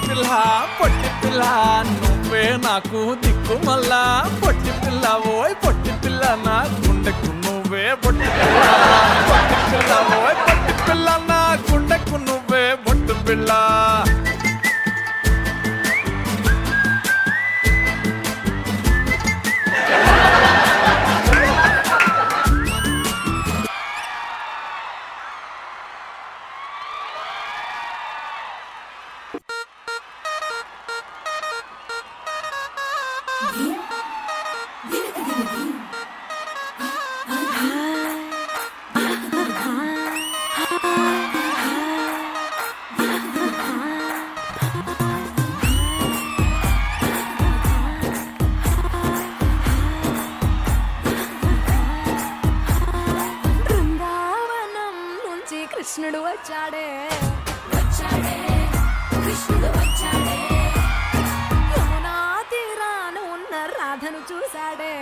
పిల్ల నువ్వే నాకు దిక్కు మల్లా, పొట్టి పిల్ల ఓయ్ పొట్టి పిల్ల నా గుండెకు నువ్వే. పొట్టి పిల్ల ఓయ్ పొట్టి పిల్ల నా గుండెకు నువ్వే. పొట్టి పిల్ల కృష్ణుడు వచ్చాడే, యమునా తీరాన ఉన్న రాధను చూశాడే,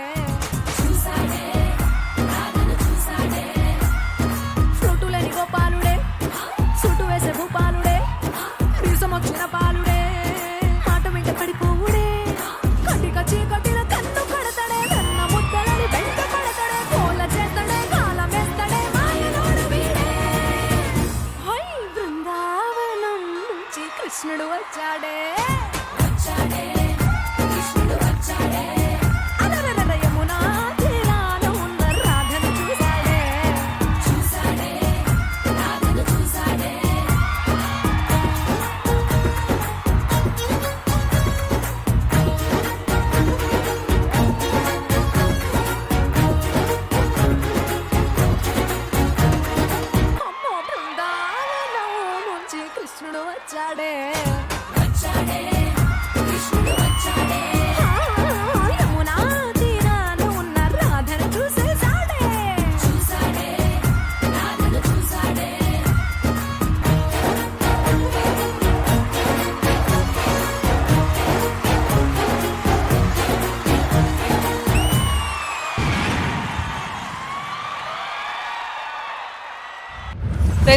ఫ్రూటులని గోపాలుడే, సుటు వేసే భూపాలుడే, వీసమొచ్చిన పాలుడే, మాట వెంట పడిపోవుడే, కటిక చీకటిన కన్ను కడతడే, కన్న ముద్దలని వెంట పడతడే, కోల చేతడే, కాలం వేస్తడే, మాయనోడు వీడే. బృందావనం నుంచి కృష్ణుడు వచ్చాడే, అలరల యమునా తీరాన ఉన్న రాధను చూశాడే. అమ్మో బృందావనం నుంచి కృష్ణుడు వచ్చాడే, యమునా తీరాన ఉన్న రాధను చూసేశాడే.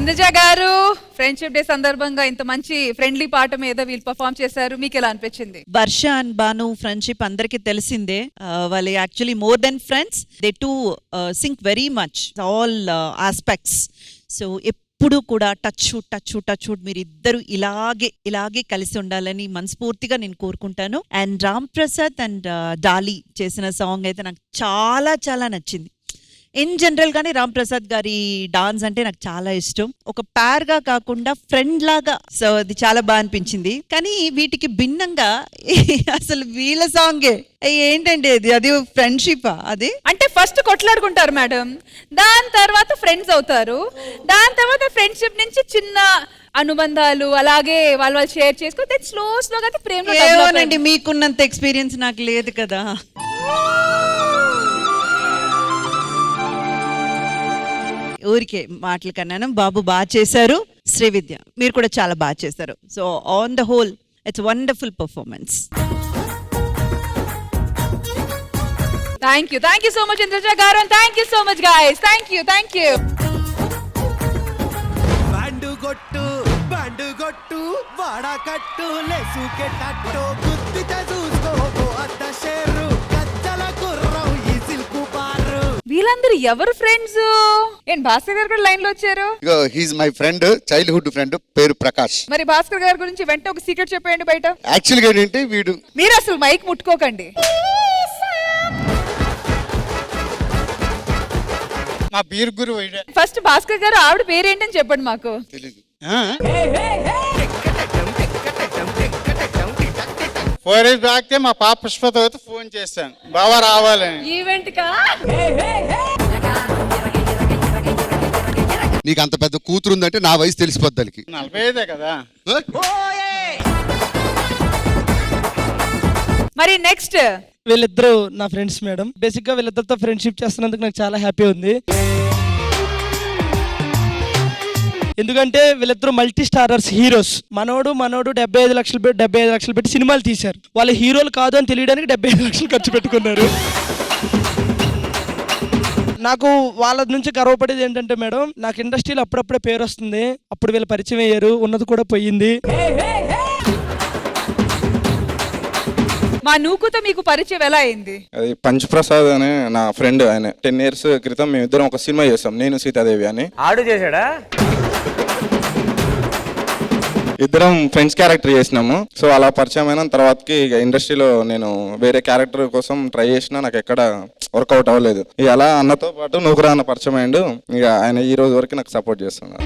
చంద్రజ గారు, ఫ్రెండ్షిప్ డే సందర్భంగా ఇంత మంచి ఫ్రెండ్లీ పాట మీద వీళ్ళు పర్ఫామ్ చేశారు, మీకు ఎలా అనిపించింది? వర్ష అండ్ బాను ఫ్రెండ్షిప్ అందరికీ తెలిసిందే. వాళ్ళు actually more then friends, they too sync very much all aspects. So ఎప్పుడు కూడా టచ్ మీరు ఇద్దరు ఇలాగే కలిసి ఉండాలని మనస్ఫూర్తిగా నేను కోరుకుంటాను. And Ram Prasad and Dolly చేసిన సాంగ్ అయితే నాకు చాలా నచ్చింది. ఇన్ జనరల్ గానే రామ్ ప్రసాద్ గారి డాన్స్ అంటే నాకు చాలా ఇష్టం. ఒక పేర్ గా కాకుండా ఫ్రెండ్ లాగా, సో అది చాలా బాగా అనిపించింది. కానీ వీటికి భిన్నంగా అసలు వీళ్ళ సాంగే ఏంటండి అది ఫ్రెండ్షిప్ అది అంటే ఫస్ట్ కొట్లాడుకుంటారు మేడం, దాని తర్వాత ఫ్రెండ్స్ అవుతారు, దాని తర్వాత ఫ్రెండ్షిప్ నుంచి చిన్న అనుబంధాలు అలాగే వాళ్ళు షేర్ చేసుకుంటే స్లోగా ప్రేమ. ఏమోనండి, మీకున్నంత ఎక్స్పీరియన్స్ నాకు లేదు కదా. ఊరికే మాటలు కన్నాను. బాబు బాగా చేశారు. శ్రీవిద్య మీరు కూడా చాలా బాగా చేశారు. So on the whole it's wonderful performance. Thank you so much Indraja గారు. Thank you so much guys. Thank you. బండుగొట్టు వాడకట్టు లేసుకెట్టట్టు గుర్తిత చూసుకో అత్త షేరు కచ్చల కుర్రం ఈ సిల్కు పారు. వీళ్ళందరూ ఎవరు ఫ్రెండ్స్? ఏంటి భాస్కర్ గారు కూడా లైన్ లో వచ్చారు? He's my friend, childhood friend, పేరు ప్రకాష్. మరి భాస్కర్ గారి గురించి వెంటనే ఒక సీక్రెట్ చెప్పండి బయట. యాక్చువల్గా ఏంటంటే వీడు మీరు అసలు మైక్ ముట్టుకోకండి. మా బీర్ గురు ఫస్ట్ భాస్కర్ గారు ఆవిడ పేరేంటని చెప్పండి మాకు. తెలీదు. 4 years బ్యాక్ మా పాప పుష్పతో ఫోన్ చేశాను, బావా రావాలని. ఈవెంట్ కా? నీకు అంత పెద్ద కూతురు ఉందంటే నా వయసు తెలిసిపోద్ది. 45 కదా. మరి నెక్స్ట్ వీళ్ళిద్దరు నా ఫ్రెండ్స్ మేడం. బేసిక్ గా వీళ్ళిద్దరితో ఫ్రెండ్షిప్ చేస్తున్నందుకు నాకు చాలా హ్యాపీ ఉంది. ఎందుకంటే వీళ్ళిద్దరు మల్టీ స్టారర్స్ హీరోస్. మనోడు 75 లక్షలు పెట్టి సినిమాలు తీశారు. వాళ్ళు హీరోలు కాదు అని తెలియడానికి 75 లక్షలు ఖర్చు పెట్టుకున్నారు. నాకు వాళ్ళ నుంచి గర్వపడేది ఏంటంటే మేడం, నాకు ఇండస్ట్రీలో అప్పుడప్పుడే పేరు వస్తుంది. అప్పుడు వీళ్ళు పరిచయం అయ్యారు, ఉన్నది కూడా పోయింది. మా నూకుతో మీకు పరిచయం ఎలా అయింది? అది పంచప్రసాద్ అనే నా ఫ్రెండ్, ఆయన 10 years క్రితం మేము ఇద్దరం ఒక సినిమా చేస్తాం, నేను సీతాదేవి అని. ఆడు చేశాడా? ఇద్దరం ఫ్రెండ్స్ క్యారెక్టర్ చేసినాము. సో అలా పరిచయం అయిన తర్వాతకి ఇక ఇండస్ట్రీలో నేను వేరే క్యారెక్టర్ కోసం ట్రై చేసినా నాకు ఎక్కడ వర్కౌట్ అవ్వలేదు. ఇక అలా అన్నతో పాటు నూకురా అన్న పరిచయం అయ్యిండు. ఇక ఆయన ఈ రోజు వరకు నాకు సపోర్ట్ చేస్తున్నారు.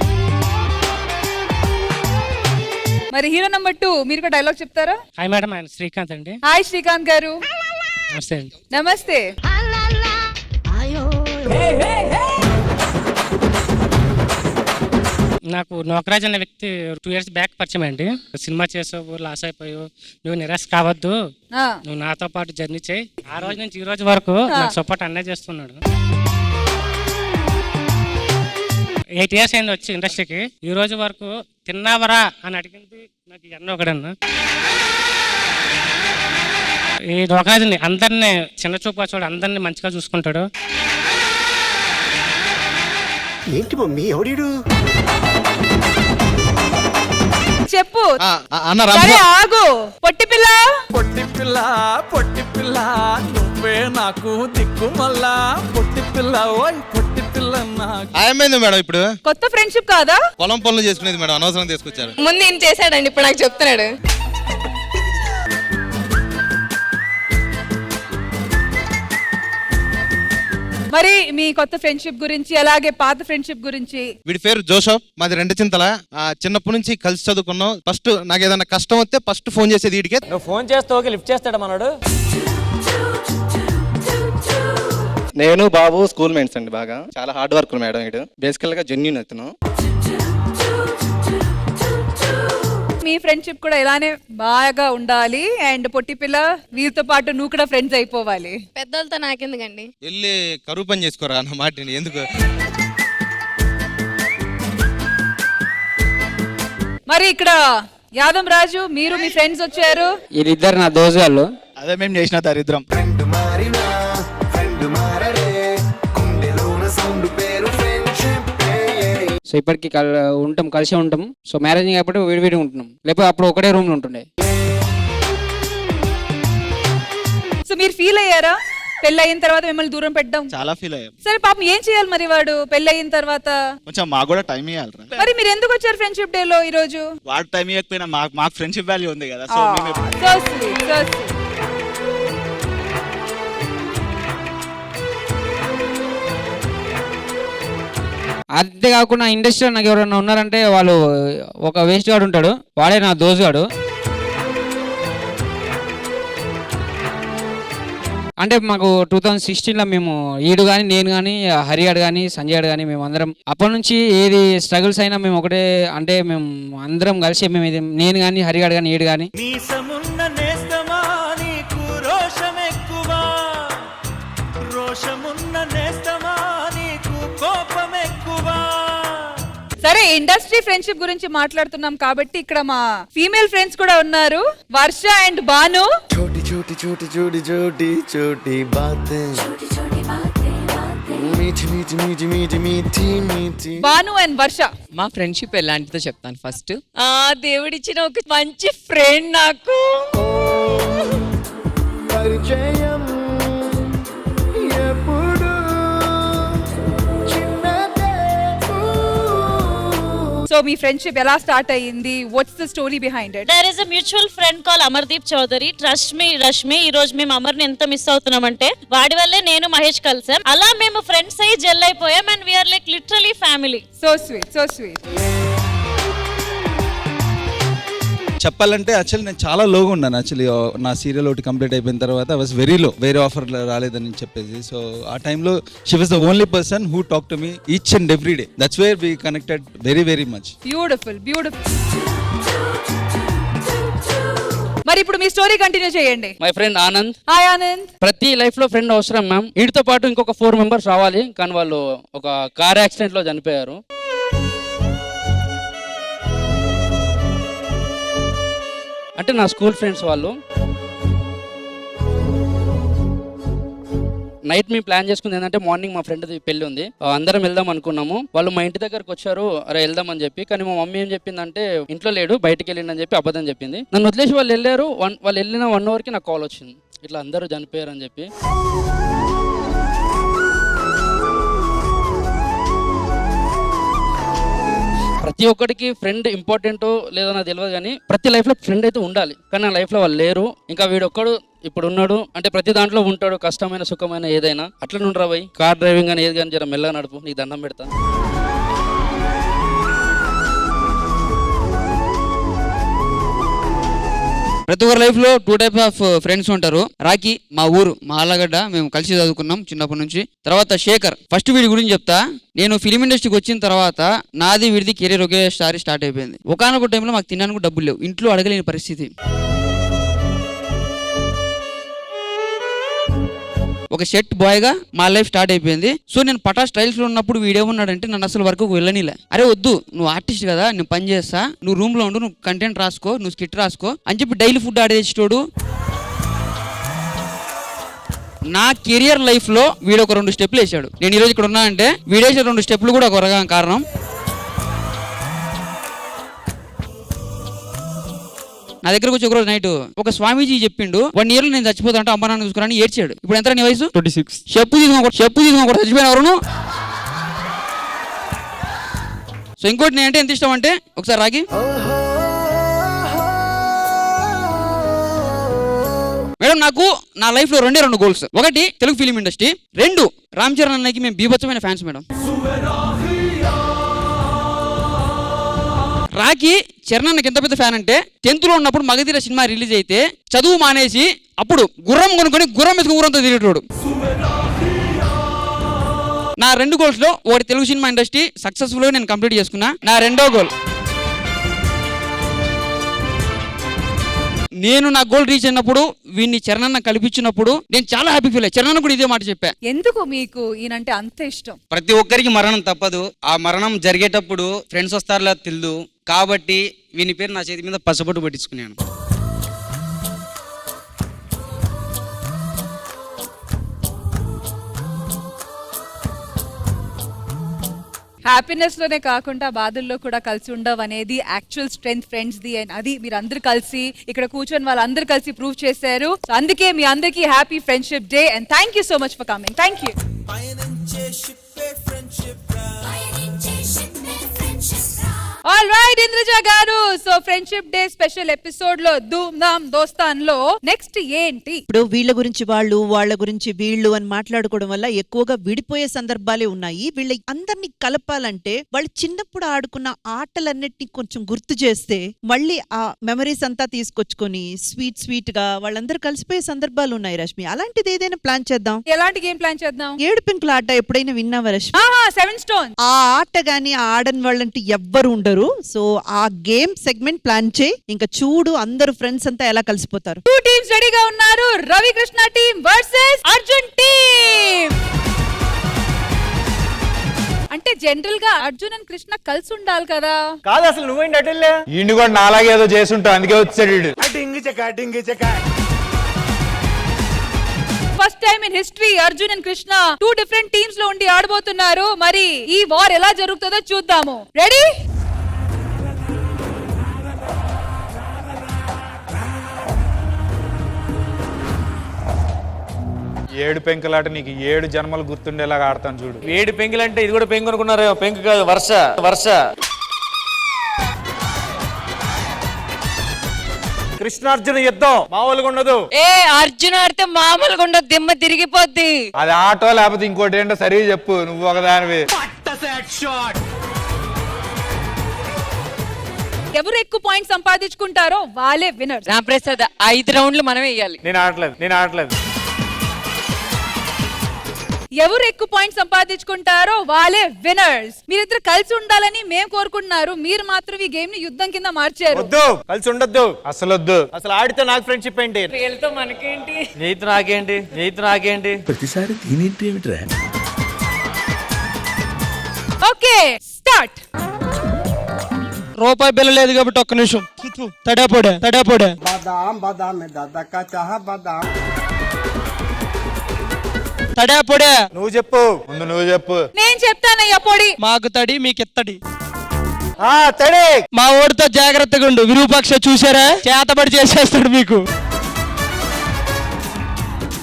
మరి హీరో నెంబర్ 2 మీరు కూడా డైలాగ్ చెప్తారా? హాయ్ మేడం, ఆయన శ్రీకాంత్ అండి. హాయ్ శ్రీకాంత్ గారు. నమస్తే అండి. నమస్తే. నాకు నోకరాజ్ అనే వ్యక్తి 2 years బ్యాక్ పరిచయం అండి. సినిమా చేసావు, లాస్ అయిపోయావు, నువ్వు నిరాశ కావద్దు, నువ్వు నాతో పాటు జర్నీ చేయి. ఆ రోజు నుంచి ఈ రోజు వరకు నాకు సపోర్ట్ అన్నే చేస్తున్నాడు. 8 years అయింది వచ్చి ఇండస్ట్రీకి. ఈ రోజు వరకు తిన్నావరా అని అడిగింది నాకు ఎన్నో ఒకడన్నా. ఈ నోకరాజుని అందరినీ చిన్న చూపుగా చూడు, అందరినీ మంచిగా చూసుకుంటాడు. ఏంటి మమ్మీ ఎవడీడు? చెప్పు. సరే ఆగు. పొట్టి పిల్ల పొట్టి పిల్ల నువ్వే నాకు దిక్కు మళ్ళా. పొట్టి పిల్ల ఓయ్ పొట్టి పిల్ల. ఏమైంది మేడం? ఇప్పుడు కొత్త ఫ్రెండ్షిప్ కాదా? పొలం పనులు చేసుకునేది మేడం, అనవసరం తీసుకొచ్చారు. ముందు ఏం చేశాడండి, ఇప్పుడు నాకు చెప్తున్నాడు. మరి మీ కొత్త ఫ్రెండ్షిప్ గురించి, అలాగే పాత ఫ్రెండ్షిప్ గురించి. వీడి పేరు జోసఫ్, మాది 2 చింతల. చిన్నప్పటి నుంచి కలిసి చదువుకున్నాం. ఫస్ట్ నాకు ఏదైనా కష్టం వస్తే ఫస్ట్ ఫోన్ చేసేది వీడికే. నువ్వు ఫోన్ చేస్తావు, లిఫ్ట్ చేస్తాడు మనోడు. నేను బాబు స్కూల్ మేట్స్ అండి. బాగా చాలా హార్డ్ వర్క్ మేడం. ఇటు బేసికల్ గా జెన్యూన్ అతను. మీ ఫ్రెండ్షిప్ కూడా ఇలానే బాగా ఉండాలి. అండ్ పొట్టి పిల్ల వీరితో పాటు నువ్వు కూడా ఫ్రెండ్స్ అయిపోవాలి. పెద్దలతో నాకెందుకండి, వెళ్ళి కరువు పని చేసుకోరా అన్న మాట ఎందుకు? మరి ఇక్కడ యాదవ్ రాజు, మీరు మీ ఫ్రెండ్స్ వచ్చారు. వీళ్ళిద్దరు నా దోస్తు వాళ్ళు. అదే మేము చేసిన దరిద్రం. సో ఇప్పటికి ఉంటాం, కలిసే ఉంటాం. సో మ్యారేజ్ కాబట్టి విడివిడి ఉంటున్నాం, లేకపోతే అప్పుడు ఒకటే రూమ్ లో ఉంటుండే. సో మీరు ఫీల్ అయ్యారా పెళ్లి అయిన తర్వాత మిమ్మల్ని దూరం పెట్టడం? చాలా ఫీల్ అయ్యాం. సరే పాపం ఏం చేయాలి మరి వాడు పెళ్లి అయిన తర్వాత? కొంచెం మాకు కూడా టైం ఇవ్వాలి. మరి మీరు ఎందుకు వచ్చారు ఫ్రెండ్షిప్ డే లో ఈ రోజు? వాడు టైం ఇవ్వకపోయినా మాకు ఫ్రెండ్షిప్ వాల్యూ ఉంది కదా. So So sweet, so sweet. అంతేకాకుండా ఇండస్ట్రీలో నాకు ఎవరైనా ఉన్నారంటే వాళ్ళు ఒక వేస్ట్ గాడు ఉంటాడు, వాడే నా దోసుగాడు. అంటే మాకు 2016లో మేము ఈడు కానీ, నేను కానీ, హరిగాడు కానీ, సంజయ్ గాడు కానీ, మేము అందరం అప్పటి నుంచి ఏది స్ట్రగుల్స్ అయినా మేము ఒకటే, అంటే మేము అందరం కలిసి మేము ఇది, నేను కానీ, హరిగాడు కానీ, ఈడు కానీ. రోషమున్న నేస్తమా నీకు కోపం ఎక్కువ. సరే, ఇండస్ట్రీ ఫ్రెండ్షిప్ గురించి మాట్లాడుతున్నాం కాబట్టి ఇక్కడ మా ఫీమేల్ ఫ్రెండ్స్ కూడా ఉన్నారు, వర్ష అండ్ భాను. छोटी छोटी छोटी छोटी छोटी छोटी बातें मीठी मीठी मीठी मीठी मीठी मीठी. భాను అండ్ వర్ష, మా ఫ్రెండ్షిప్ ఎలాంటిదో చెప్తాను ఫస్ట్. దేవుడిచ్చిన ఒక మంచి ఫ్రెండ్ నాకు. పరిచయం ఎప్పుడు చిన్నదే. సో మీ ఫ్రెండ్షిప్ ఎలా స్టార్ట్ అయ్యింది? What's the story behind it? There is a mutual friend call Amardeep Chaudhary. Trust me Rashmi, ఈ రోజు మేము అమర్ని ఎంత మిస్ అవుతున్నామంటే వాడి వల్లే నేను మహేష్ కలిసాం. అలా మేము ఫ్రెండ్స్ అయ్యి జెల్ అయిపోయాం and we're like literally family. So sweet, so sweet. చెప్పాలంటే యాక్చువల్లీ నేను చాలా లోగా ఉన్నాను. యాక్చువల్లీ నా సీరియల్ ఒకటి కంప్లీట్ అయిపోయిన తర్వాత ఐ వాస్ వెరీ లో, వేరే ఆఫర్ రాలేదని చెప్పేసి. సో ఆ టైంలో she was the only person who talk to me each and every day. That's where we connected very very much. Beautiful, beautiful. మరి ఇప్పుడు మీ స్టోరీ కంటిన్యూ చేయండి. My friend Anand. Hi Anand. ప్రతి లైఫ్ లో ఫ్రెండ్ అవసరం మ్యామ్. వీటితో పాటు ఇంకొక 4 మెంబర్స్ రావాలి, కానీ వాళ్ళు ఒక కార్ యాక్సిడెంట్ లో చనిపోయారు. అంటే నా స్కూల్ ఫ్రెండ్స్ వాళ్ళు. నైట్ మేము ప్లాన్ చేసుకుంది ఏంటంటే మార్నింగ్ మా ఫ్రెండ్ది పెళ్లి ఉంది, అందరం వెళ్దాం అనుకున్నాము. వాళ్ళు మా ఇంటి దగ్గరకు వచ్చారు, అరే వెళ్దాం అని చెప్పి. కానీ మా మమ్మీ ఏం చెప్పిందంటే ఇంట్లో లేడు, బయటికి వెళ్ళిందని చెప్పి అబద్ధం చెప్పింది. నన్ను వదిలేసి వాళ్ళు వెళ్ళారు. వాళ్ళు వెళ్ళిన 1 అవర్కి నాకు కాల్ వచ్చింది, ఇట్లా అందరూ చనిపోయారు అని చెప్పి. ప్రతి ఒక్కడికి ఫ్రెండ్ ఇంపార్టెంటో లేదో నాకు తెలియదు, కానీ ప్రతి లైఫ్లో ఫ్రెండ్ అయితే ఉండాలి. కానీ నా లైఫ్లో వాళ్ళు లేరు. ఇంకా వీడొక్కడు ఇప్పుడు ఉన్నాడు, అంటే ప్రతి దాంట్లో ఉంటాడు, కష్టమైన సుఖమైన ఏదైనా. అట్లా నుండ్రా పోయి కార్ డ్రైవింగ్ అని ఏది కానీ జర మెల్లగా నడుపు, నీకు దండం పెడతా. ప్రతి ఒక్కరి లైఫ్ లో 2 టైప్ ఆఫ్ ఫ్రెండ్స్ ఉంటారు. రాకీ మా ఊరు, మా ఆళ్ళగడ్డ, మేము కలిసి చదువుకున్నాం చిన్నప్పటి నుంచి. తర్వాత శేఖర్. ఫస్ట్ వీడి గురించి చెప్తా. నేను ఫిలిం ఇండస్ట్రీకి వచ్చిన తర్వాత నాది వీడిది కెరీర్ ఒకేసారి స్టార్ట్ అయిపోయింది. ఒకనొక టైంలో మాకు తినడానికి డబ్బులు లేవు, ఇంట్లో అడగలేని పరిస్థితి. ఒక సెట్ బాయ్ గా మా లైఫ్ స్టార్ట్ అయిపోయింది. సో నేను పటా స్టైల్స్ లో ఉన్నప్పుడు వీడేమన్నాడంటే నన్ను అసలు వరకు వెళ్ళనిలే. అరే వద్దు, నువ్వు ఆర్టిస్ట్ కదా, నేను పని చేస్తా, నువ్వు రూమ్ లో ఉండు, నువ్వు కంటెంట్ రాసుకో, నువ్వు స్కిట్ రాసుకో అని చెప్పి డైలీ ఫుడ్ ఆడేసేటోడు. నా కెరియర్ లైఫ్ లో వీడు ఒక 2 స్టెప్లు వేసాడు. నేను ఈరోజు ఇక్కడ ఉన్నా అంటే వీడేసే 2 స్టెప్లు కూడా ఒక కారణం. నా దగ్గరకు వచ్చి ఒకరోజు నైట్ ఒక స్వామీజీ చెప్పిండు 1 year నేను చచ్చిపోతా అంటే అమ్మ నాన్న చూసుకుని ఏడ్చాడు. ఇప్పుడు ఎంత నీ వయసు? 26. చెప్పు తీసుకోకూడదు చచ్చిపోయిన ఎవరు? సో ఇంకోటి నేనంటే ఎంత ఇష్టం అంటే, ఒకసారి రాగి మేడం, నాకు నా లైఫ్ లో 2 goals. 1 Telugu film industry, 2 Ram Charan అన్నకి మేము బీభత్సమైన ఫ్యాన్స్ మేడం. రాకి చరణ్ అన్నకి ఎంత పెద్ద ఫ్యాన్ అంటే 10th లో ఉన్నప్పుడు మగధీర సినిమా రిలీజ్ అయితే చదువు మానేసి అప్పుడు గుర్రం కొనుక్కొని గుర్రం ఎత్తుకు ఊరంతా తిరిగేటోడు. నా 2 గోల్స్ లో 1 తెలుగు సినిమా ఇండస్ట్రీ సక్సెస్ఫుల్ గా నేను కంప్లీట్ చేసుకున్నా. నా 2వ గోల్, నేను నా గోల్ రీచ్ అయినప్పుడు వీడిని చరణ్ కల్పించినప్పుడు నేను చాలా హ్యాపీ ఫీల్ అయ్యా. చరణ్ కూడా ఇదే మాట చెప్పా. ఎందుకు మీకు ఈయనంటే అంత ఇష్టం? ప్రతి ఒక్కరికి మరణం తప్పదు. ఆ మరణం జరిగేటప్పుడు ఫ్రెండ్స్ వస్తారో తెలియదు కాబట్టి వీని పేరు నా చేతి మీద పసబొట్టు పట్టించుకున్నాను. హ్యాపీనెస్ లోనే కాకుండా బాధల్లో కూడా కలిసి ఉండవు అనేది actual strength friends the. And అది మీరు అందరు కలిసి ఇక్కడ కూర్చొని వాళ్ళందరూ కలిసి ప్రూవ్ చేశారు. అందుకే మీ అందరికీ happy friendship day and thank you so much for coming. Thank you. All right Indraja గారు, so friendship day special episode లో ధూమ్ ధామ్ దోస్తాన్ లో నెక్స్ట్ ఏంటి? ఇప్పుడు వీళ్ళ గురించి వాళ్ళు, వాళ్ళ గురించి వీళ్ళు అని మాట్లాడుకోవడం వల్ల ఎక్కువగా విడిపోయే సందర్భాలే ఉన్నాయి. వీళ్ళ అందరినీ కలపాలంటే వాళ్ళు చిన్నప్పుడు ఆడుకున్న ఆటలన్నిటిని కొంచెం గుర్తు చేస్తే మళ్ళీ ఆ మెమరీస్ అంతా తీసుకొచ్చుకొని స్వీట్ గా వాళ్ళందరూ కలిసిపోయే సందర్భాలు ఉన్నాయి. రష్మి, అలాంటిది ఏదైనా ప్లాన్ చేద్దాం. ఎలాంటి గేమ్ ప్లాన్ చేద్దాం? 7 పెంకుల ఆట ఎప్పుడైనా విన్నావా రష్మి? 7 స్టోన్. ఆ ఆట గాని ఆడని వాళ్ళంటే ఎవ్వరు ఉండరు. సో ఆ గేమ్ సెగ్మెంట్ ప్లాన్ చేయి. ఇంకా చూడు అందరూ ఫ్రెండ్స్ అంతా ఎలా కలిసిపోతారు. 2 టీమ్స్ రెడీగా ఉన్నారు. Ravikrishna team versus Arjun team. అంటే జనరల్ గా అర్జున్ అండ్ కృష్ణ కలిసి ఉండాలి కదా. కాదు అసలు నువ్వేంటి అటెళ్ళా? ఈయన కూడా నాలాగే ఏదో చేసుంటావు, అందుకే వచ్చాడు వీడు. First time in history Arjun and Krishna 2 different teams లో ఉండి ఆడబోతున్నారు. మరి ఈ వార్ ఎలా జరుగుతుందో చూద్దాము. రెడీ? ఏడు పెంకులాట నీకు 7 జన్మలు గుర్తుండేలాగా ఆడతాను చూడు. 7 పెంకులు అంటే ఇది కూడా పెంకు అనుకున్నారు. పెంకు కాదు, వర్ష వర్ష. కృష్ణార్జున యుద్ధం మామూలుగా ఉండదు. ఏ అర్జున్ ఆడితే మామూలుగా ఉండదు, దిమ్మ తిరిగిపోద్ది. అది ఆటో లేకపోతే ఇంకోటి ఏంటో సరిగా చెప్పు. నువ్వు ఒకదానివి. ఎవరు ఎక్కువ పాయింట్స్ సంపాదించుకుంటారో వాళ్ళే విన్నర్. రాంప్రసాద్ 5 రౌండ్లు మనమే వేయాలి. నేను ఆడలేదు. ఎవరు ఎక్కువ పాయింట్స్ సంపాదించుకుంటారో వాళ్ళే విన్నర్స్. మీరిద్దరు కలిసి ఉండాలని మేము కోరుకుంటున్నారు. మీరు మాత్రం ఈ గేమ్ ని యుద్ధం కింద మార్చారు. వద్దు, కలిసి ఉండొద్దు. అసలు ఆడితే నాకు ఫ్రెండ్షిప్ ఏంటి? వీళ్ళతో మనకేంటి? నీతో నాకేంటి? ప్రతిసారి దీనేంటి ఏమిట్రా? Okay start. రూపాయి బిల్ల లేదు కాబట్టి ఒక్క నిమిషం. తడాపోడే తడాపోడే. నువ్వు చెప్పు, ముందు నువ్వు చెప్పు. నేను చెప్తానయ్యా పొడి. మాకు తడి మీకు ఎత్తడి. తడి. మా ఓడితో జాగ్రత్తగా ఉండు. విరూపాక్ష చూసారా, చేతబడి చేసేస్తాడు మీకు.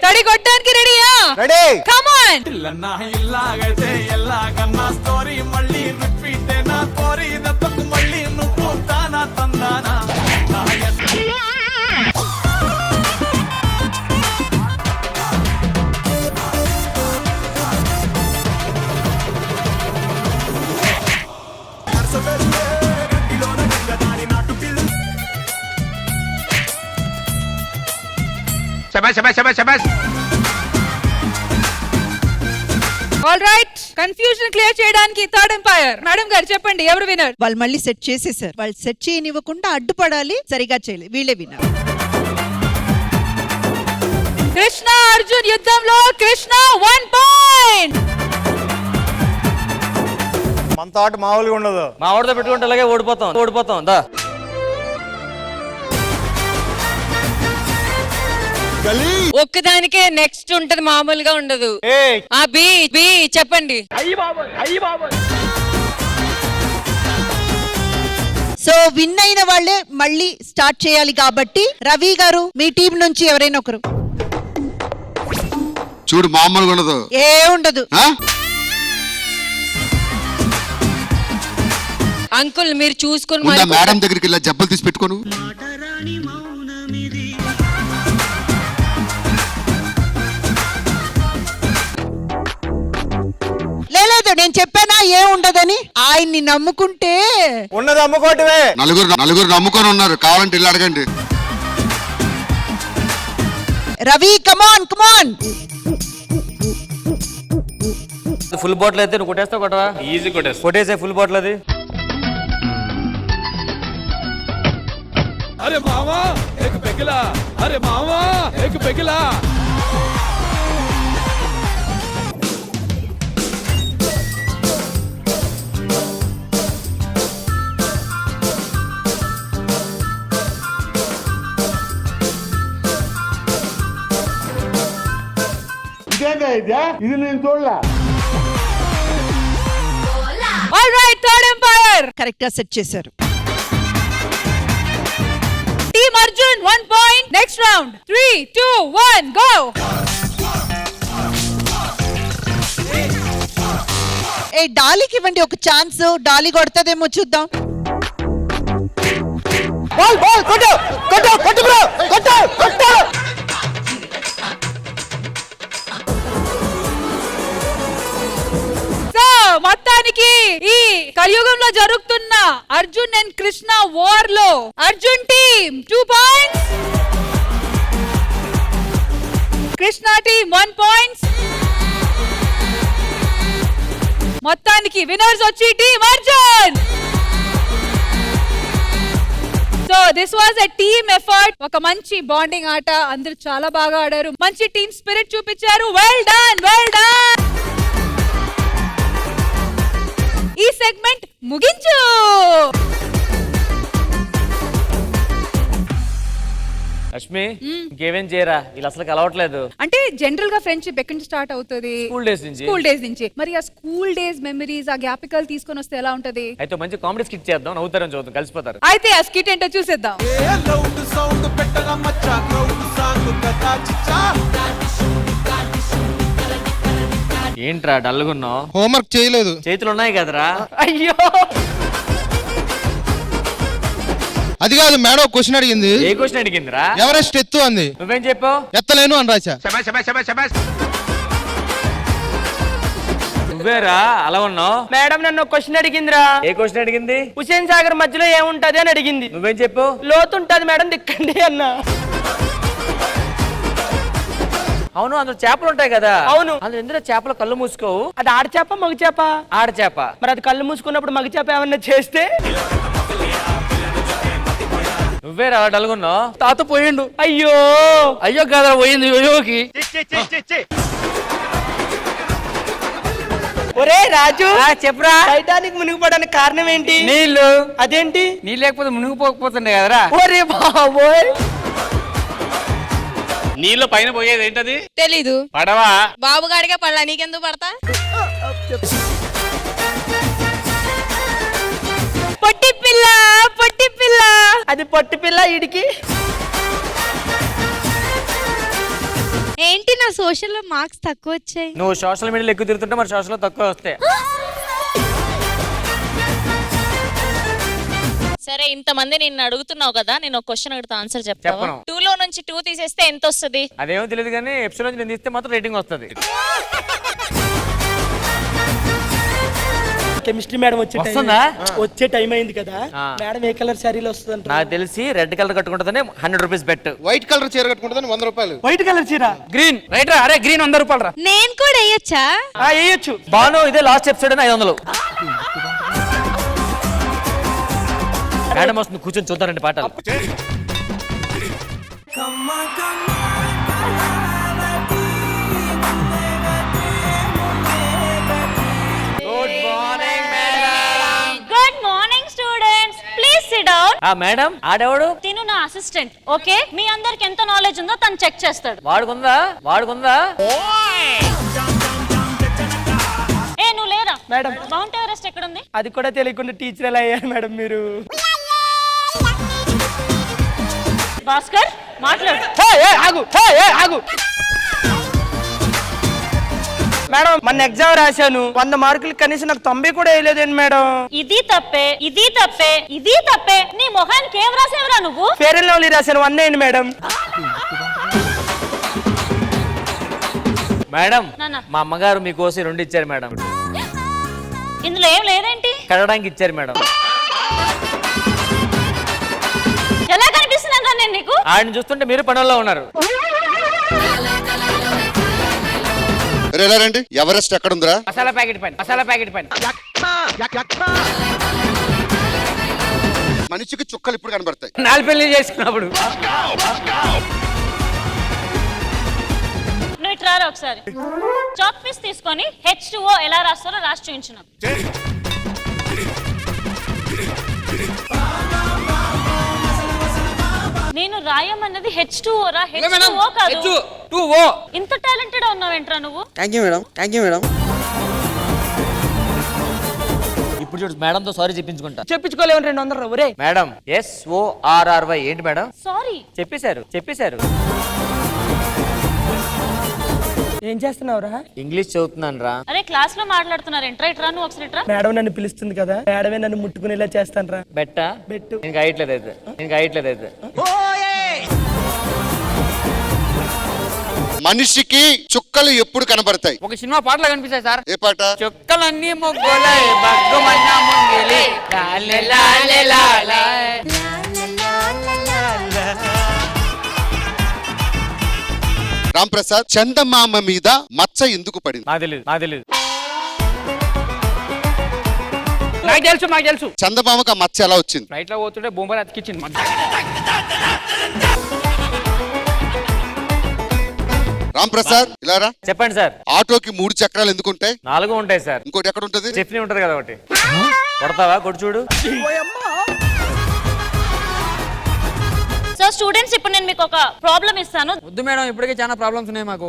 తడి కొట్టడానికి రెడీయా? Ready. Come on. All right, confusion clear చేయడానికి థర్డ్ ఎంపైర్ మేడం గారు చెప్పండి ఎవరు విన్నర్? వాళ్ళు మళ్ళీ సెట్ చేసేసారు. వాళ్ళు సెట్ చేయనివ్వకుండా అడ్డుపడాలి, సరిగా చేయలేదు, వీళ్ళే విన్నర్. కృష్ణ అర్జున్ యుద్ధంలో కృష్ణ 1 పాయింట్. మనతో ఆట మామూలుగా ఉండదు. మా వాడితో పెట్టుకుంటే అలాగే ఓడిపోతాం దా. ఒక్కదానికే నెక్స్ట్ ఉంటది, మామూలుగా ఉండదు. ఆ బి చెప్పండి. సో విన్ అయిన వాళ్ళే మళ్ళీ స్టార్ట్ చేయాలి కాబట్టి రవి గారు మీ టీం నుంచి ఎవరైనా ఒకరు. చూడు మామూలుగా ఉండదు, ఏ ఉండదు. అంకుల్ మీరు చూసుకుని మేడం దగ్గరికి ఇలా జబ్బలు తీసి పెట్టుకోను. లేదు నేను చెప్పానా ఏ ఉండదని. ఆయన్ని నమ్ముకుంటే ఉన్నది అమ్ముకోవటమే. నలుగురు నమ్ముకొని ఉన్నారు, కావాలంటే ఇల్లు అడగండి. రవి కమాన్. ఫుల్ బాటిల్ అయితే నువ్వు కొట్టేస్తావు కొట్టవా? ఈజీ కొట్టేసే ఫుల్ బాటిల్ అది. అరే మామా ఏక్ పెగిలా. ఇది నేను చూడలా. All right, third umpire correct గా సెట్ చేశారు. Team Arjun 1 point. Next round 3 2 1 go. ఏ డాలీకి ఇవ్వండి ఒక ఛాన్స్, డాలీ కొడతదేమో చూద్దాం. కొట్టు బ్రో, కొట్టు. మొత్తానికి ఈ కలియుగంలో జరుగుతున్న అర్జున్ అండ్ కృష్ణ వార్ లో Arjun team 2 points, Krishna team 1 points. మొత్తానికి విన్నర్స్ వచ్చి team Arjun. So this was a team effort. ఒక మంచి బాండింగ్ ఆట, అందరూ చాలా బాగా ఆడారు, మంచి టీమ్ స్పిరిట్ చూపించారు. Well done. ఈ సెగ్మెంట్ ముగించు. లక్ష్మి ఇంకేమేం చేయరా, వీళ్ళు అసలు కలవట్లేదు. అంటే జనరల్ గా ఫ్రెండ్షిప్ ఎక్కడి నుంచి స్టార్ట్ అవుతుంది? స్కూల్ డేస్ నుంచి. స్కూల్ డేస్ నుంచి. మరి ఆ స్కూల్ డేస్ మెమరీస్, ఆ జ్ఞాపకాలు తీసుకొని వస్తే ఎలా ఉంటది? అయితే మంచి కామెడీ స్కిట్ చేద్దాం, నవ్వుతారని చూద్దాం, కలిసిపోతారు. అయితే ఆ స్కిట్ ఏంటో చూసేద్దాం. ఏంట్రా డల్గున్నావు? హోంవర్క్ చేయలేదు. చేతులు ఉన్నాయి కదరా. అయ్యో అది కాదు మేడం, క్వశ్చన్ అడిగింది. ఏ క్వశ్చన్ అడిగిందిరా? ఎవరెస్ట్ ఎత్తు అంది. నువ్వేం చెప్పావు? ఎత్తలేను అని రాసా. నువ్వేరా అలా ఉన్నావు? మేడం నన్ను క్వశ్చన్ అడిగిందిరా. ఏ క్వశ్చన్ అడిగింది? హుసేన్ సాగర్ మధ్యలో ఏముంటది అని అడిగింది. నువ్వేం చెప్పావు? లోతు ఉంటది మేడం, దిక్కండి అన్నా. అవును, అందులో చేపలు ఉంటాయి కదా. అవును. అందులో ఎందులో చేపలు కళ్ళు మూసుకోవు? అది ఆడ చేప మగ చేప? ఆడ చేప. మరి అది కళ్ళు మూసుకున్నప్పుడు మగ చేప ఏమన్నా చేస్తే? నువ్వేరా డల్గున్నావు? తాత పోయిండు. అయ్యో అయ్యో కదరా పోయింది. అయ్యోకి ఒరే రాజు, చెప్పరా. టైటానిక్ మునిగిపోవడానికి కారణం ఏంటి? నీళ్ళు. అదేంటి? నీళ్ళు లేకపోతే మునిగిపోకపోతుండే కదరా. ఒరే బాబోయ్, నీళ్ళు పైన పోయేది ఏంటది? తెలీదు. పడవా? బాబు గాడిగా పడలా, నీకెందుకు పడతా? పొట్టి పిల్ల, పొట్టి పిల్ల. అది పొట్టి పిల్ల ఇడికి. ఏంటి నా సోషల్ లో మార్క్స్ తక్కువ వచ్చాయి? నువ్వు సోషల్ మీడియాలో ఎక్కువ తిరుగుతుంటే మరి సోషల్ లో తక్కువ వస్తాయి. సరే, ఇంతమంది నిన్ను అడుగుతున్నావు కదా, నేను ఒక క్వశ్చన్ అడుగుతా, ఆన్సర్ చెప్తావా? చెప్పను. 2 లో నుంచి 2 తీసేస్తే ఎంత వస్తుంది? అదేమో తెలియదు కానీ ఎపిసోడ్ నుంచి నేను తీస్తే మాత్రం రేటింగ్ వస్తుంది. కెమిస్ట్రీ మేడం వస్తుందా? వచ్చే టైం అయింది కదా. మేడం ఏ కలర్ శారీలో వస్తుంది? నాకు తెలిసి రెడ్ కలర్ కట్టుకుంటుందని 100 రూపీస్ బెట్. వైట్ కలర్ చీర కట్టుకుంటుందని 100 రూపాయలు. వైట్ కలర్ చీర. గ్రీన్ రైట్ రా. అరే గ్రీన్ 100 రూపాయలు రా. నేను కూడా వేయొచ్చా? వేయొచ్చు. బాను ఇదే లాస్ట్ ఎపిసోడ్ అని 500. మేడం వస్తుంది, కూర్చొని చూద్దారండి పాటలు. Good morning students, please sit down. Madam ఆడేవాడు? తిను నా అసిస్టెంట్. ఓకే, మీ అందరికి ఎంత నాలెడ్జ్ ఉందో తను చెక్ చేస్తాడు. వాడుకుందా? ఏ నువ్వు లేరా మేడం? మౌంట్ ఎవరెస్ట్ ఎక్కడ ఉంది? అది కూడా తెలియకుండా టీచర్ ఎలా అయ్యారు మేడం మీరు? భాస్కర్ మాట్లాడు. ఆగు మేడం, మన ఎగ్జామ్ రాశాను, 100 మార్కులు కనీసం నాకు 90 కూడా వేయలేదండి మేడం. ఇది తప్పే, ఇది తప్పే, ఇది తప్పే. నీ మొహానికి ఏం రాసేవరా నువ్వు? ఫేర్ అండ్ లవ్లీ రాశాను, 100 వేయండి మేడం. మేడం మా అమ్మగారు మీకోసం 2 ఇచ్చారు మేడం. ఇందులో ఏం లేదేంటి? కడగడానికి ఇచ్చారు మేడం. ఎలా కనిపిస్తున్నాను నేను నీకు? ఆయన చూస్తుంటే మీరు పనుల్లో ఉన్నారు. రండి, ఎవరెస్ట్ ఎక్కడుందిరా? మసాలా ప్యాకెట్ పైన. మనిషికి చుక్కలు ఇప్పుడు కనబడతాయి. 4 పెళ్లి చేసుకున్నప్పుడు. నువ్వు ఇట్లా రా ఒకసారి. చాక్ పీస్ తీసుకొని H2O ఎలా రాస్తారో రాసి చూపించు నాకు. నేను రాయమన్నది H2O రా, H2O కాదు. H2O. ఇంత టాలెంటెడ్ ఉన్నావేంట్రా నువ్వు? Thank you madam. ఇప్పుడు చూడు మేడం తో సారీ చెప్పించుకుంటా. చెప్పించుకోలేము 200. ఒరే మేడం SORRY ఏంటి మేడం? సారీ చెప్పేశారు. ఏం చేస్తున్నావురా? ఇంగ్లీష్ చదువుతున్నాను రా. అరే క్లాస్ లో మాట్లాడుతున్నారు ఎంట్రా, ఇట్రా నువ్వు ఒకసారి ఇట్రా. మేడం నన్ను పిలుస్తుంది కదా, మేడమే నన్ను ముట్టుకునేలా చేస్తాను రా. బెట్టా? బెట్టు. నేను అయ్యట్లేదు. మనిషికి చుక్కలు ఎప్పుడు కనబడతాయి? ఒక సినిమా పాటలా కనిపిస్తాయి సార్. ఏ పాట? చుక్కలన్నీ మొగ్గలై బగ్గమన్న ముంగిలి లాలే లాలే లాలే. రామ్ ప్రసాద్, చందమామ మీద మచ్చ ఎందుకు పడింది? నాకు తెలీదు. నాకు తెలుసు. చందమామకు ఆ మచ్చ ఎలా వచ్చింది? ఫ్లైట్ లో పోతుంటే బొమ్మలు అతికిచ్చింది. రామ్ ప్రసాద్ ఇలా రా. చెప్పండి సార్. ఆటోకి 3 చక్రాలు ఎందుకుంటాయి? 4 ఉంటాయి సార్. ఇంకోటి ఎక్కడ ఉంటది? స్టెఫ్నీ ఉంటది కదా ఒకటి. కొడతావా? కొడు చూడు. సో స్టూడెంట్స్, ఇప్పుడు నేను మీకు ఒక ప్రాబ్లం ఇస్తాను. వద్దు మేడం, ఇప్పటికే చాలా ప్రాబ్లమ్స్ ఉన్నాయి మాకు.